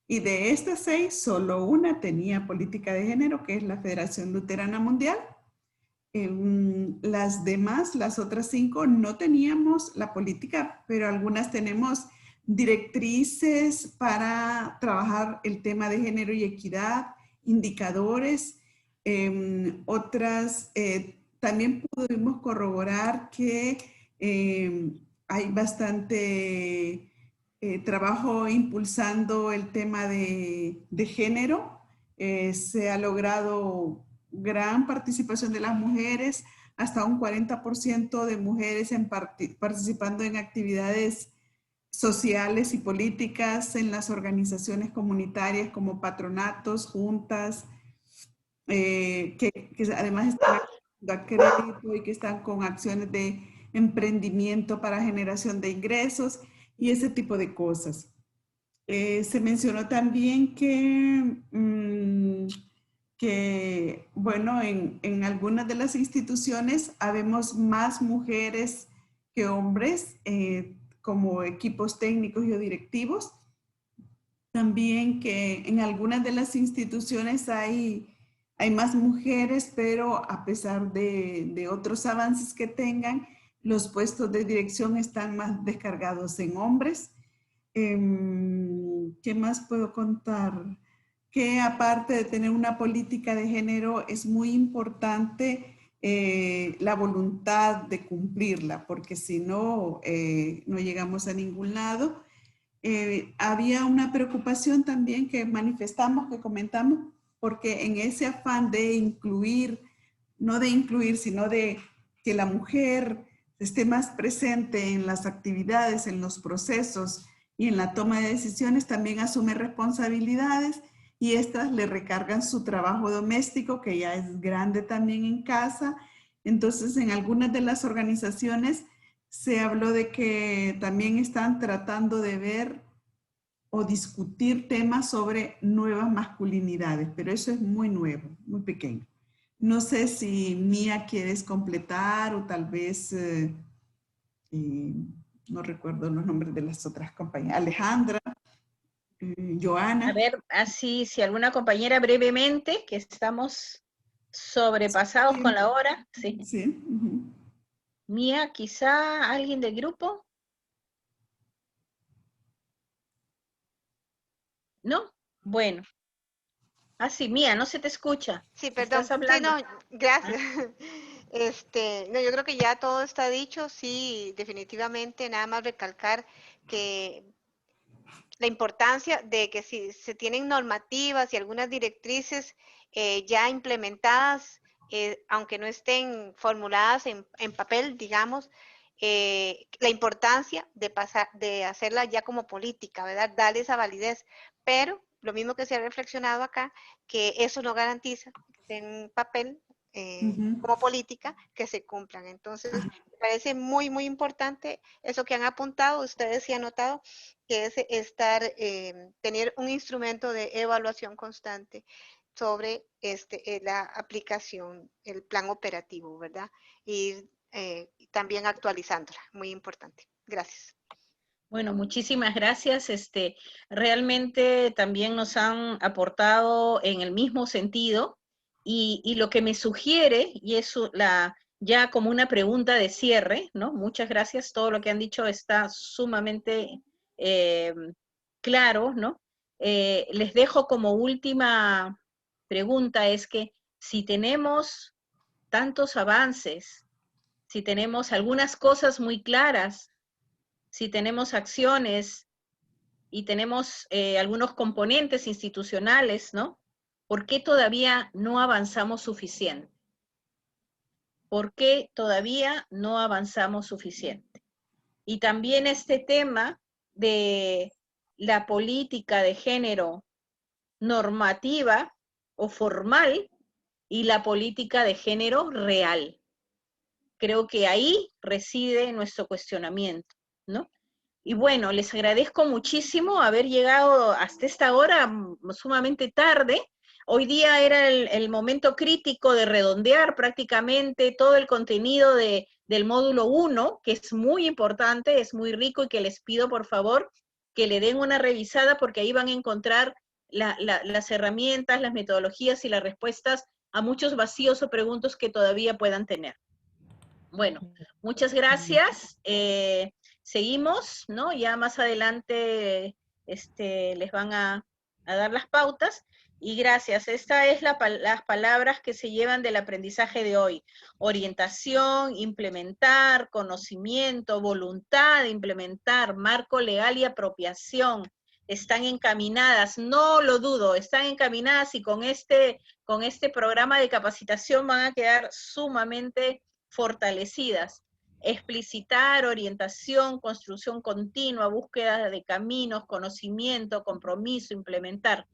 y de estas 6, solo una tenía política de género, que es la Federación Luterana Mundial. Las demás, las otras 5, no teníamos la política, pero algunas tenemos directrices para trabajar el tema de género y equidad, indicadores. Otras, también pudimos corroborar que hay bastante trabajo impulsando el tema de género. Se ha logrado gran participación de las mujeres, hasta un 40% de mujeres participando en actividades sociales y políticas en las organizaciones comunitarias como patronatos, juntas, que además están a crédito y que están con acciones de emprendimiento para generación de ingresos y ese tipo de cosas. Se mencionó también que bueno, en algunas de las instituciones habemos más mujeres que hombres como equipos técnicos y directivos. También que en algunas de las instituciones hay más mujeres, pero a pesar de otros avances que tengan, los puestos de dirección están más descargados en hombres. ¿Qué más puedo contar? Que aparte de tener una política de género, es muy importante la voluntad de cumplirla, porque si no, no llegamos a ningún lado. Había una preocupación también que manifestamos, que comentamos, porque en ese afán de incluir, no de incluir, sino de que la mujer esté más presente en las actividades, en los procesos y en la toma de decisiones, también asume responsabilidades y estas le recargan su trabajo doméstico, que ya es grande también en casa. Entonces, en algunas de las organizaciones se habló de que también están tratando de ver o discutir temas sobre nuevas masculinidades, pero eso es muy nuevo, muy pequeño. No sé si Mía quieres completar o tal vez, no recuerdo los nombres de las otras compañeras, Alejandra, Joana. A ver, así, si alguna compañera brevemente, que estamos sobrepasados con la hora. Sí. Sí. Mía, quizá alguien del grupo. ¿No? Bueno. Sí, Mía, no se te escucha. Sí, perdón. ¿Estás hablando? Sí, no, gracias. No, yo creo que ya todo está dicho. Sí, definitivamente, nada más recalcar que la importancia de que si se tienen normativas y algunas directrices ya implementadas, aunque no estén formuladas en papel, digamos, la importancia de hacerla ya como política, ¿verdad? Darle esa validez. Pero lo mismo que se ha reflexionado acá, que eso no garantiza en papel como política que se cumplan. Entonces, me parece muy, muy importante eso que han apuntado, ustedes sí han notado, que es tener un instrumento de evaluación constante sobre la aplicación, el plan operativo, ¿verdad? Y también actualizándola, muy importante. Gracias. Bueno, muchísimas gracias. Realmente también nos han aportado en el mismo sentido y lo que me sugiere, y es ya como una pregunta de cierre, ¿no? Muchas gracias, todo lo que han dicho está sumamente claro, ¿no? Les dejo como última pregunta, es que si tenemos tantos avances, si tenemos algunas cosas muy claras, si tenemos acciones y tenemos algunos componentes institucionales, ¿no? ¿Por qué todavía no avanzamos suficiente? ¿Por qué todavía no avanzamos suficiente? Y también este tema de la política de género normativa o formal y la política de género real. Creo que ahí reside nuestro cuestionamiento, ¿no? Y bueno, les agradezco muchísimo haber llegado hasta esta hora sumamente tarde. Hoy día era el momento crítico de redondear prácticamente todo el contenido de del módulo 1, que es muy importante, es muy rico y que les pido por favor que le den una revisada porque ahí van a encontrar las herramientas, las metodologías y las respuestas a muchos vacíos o preguntas que todavía puedan tener. Bueno, muchas gracias. Seguimos, ¿no? Ya más adelante les van a dar las pautas. Y gracias. Estas es las palabras que se llevan del aprendizaje de hoy. Orientación, implementar, conocimiento, voluntad de implementar, marco legal y apropiación. Están encaminadas, no lo dudo, están encaminadas y con este programa de capacitación van a quedar sumamente fortalecidas. Explicitar, orientación, construcción continua, búsqueda de caminos, conocimiento, compromiso, implementar.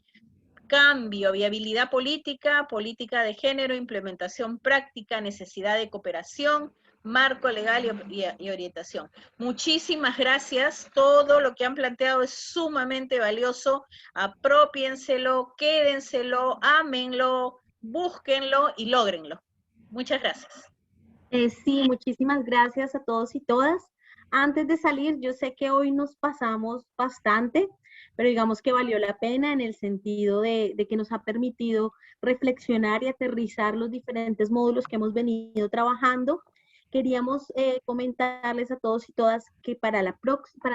Cambio, viabilidad política, política de género, implementación práctica, necesidad de cooperación, marco legal y orientación. Muchísimas gracias. Todo lo que han planteado es sumamente valioso. Apropiénselo, quédenselo, ámenlo, búsquenlo y lógrenlo. Muchas gracias. Sí, muchísimas gracias a todos y todas. Antes de salir, yo sé que hoy nos pasamos bastante, pero digamos que valió la pena en el sentido de que nos ha permitido reflexionar y aterrizar los diferentes módulos que hemos venido trabajando. Queríamos comentarles a todos y todas que para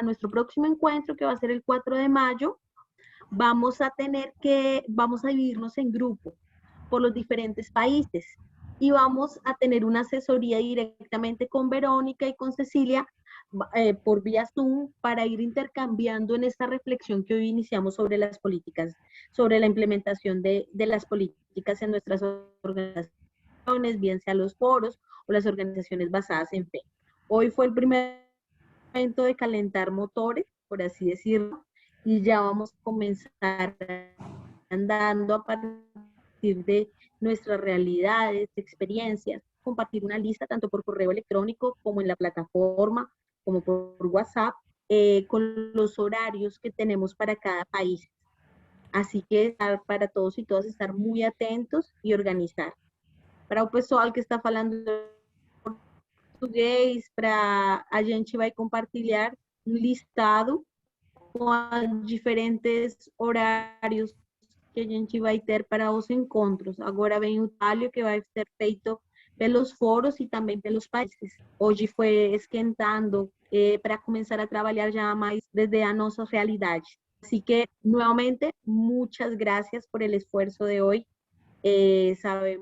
nuestro próximo encuentro, que va a ser el 4 de mayo, vamos a dividirnos en grupo por los diferentes países y vamos a tener una asesoría directamente con Verónica y con Cecilia por vía Zoom para ir intercambiando en esta reflexión que hoy iniciamos sobre las políticas, sobre la implementación de las políticas en nuestras organizaciones, bien sea los foros o las organizaciones basadas en fe. Hoy fue el primer momento de calentar motores, por así decirlo, y ya vamos a comenzar andando a partir de nuestras realidades, experiencias, compartir una lista tanto por correo electrónico como en la plataforma, como por WhatsApp, con los horarios que tenemos para cada país. Así que para todos y todas estar muy atentos e organizar. Para o pessoal que está falando português, a gente vai compartilhar um listado com os diferentes horários que a gente vai ter para os encontros. Agora vem o talho que vai ser feito pelos foros e também pelos países. Hoje foi esquentando para começar a trabalhar já mais desde a nossa realidade. Así que, nuevamente, muchas gracias por el esfuerzo de hoy. Sabemos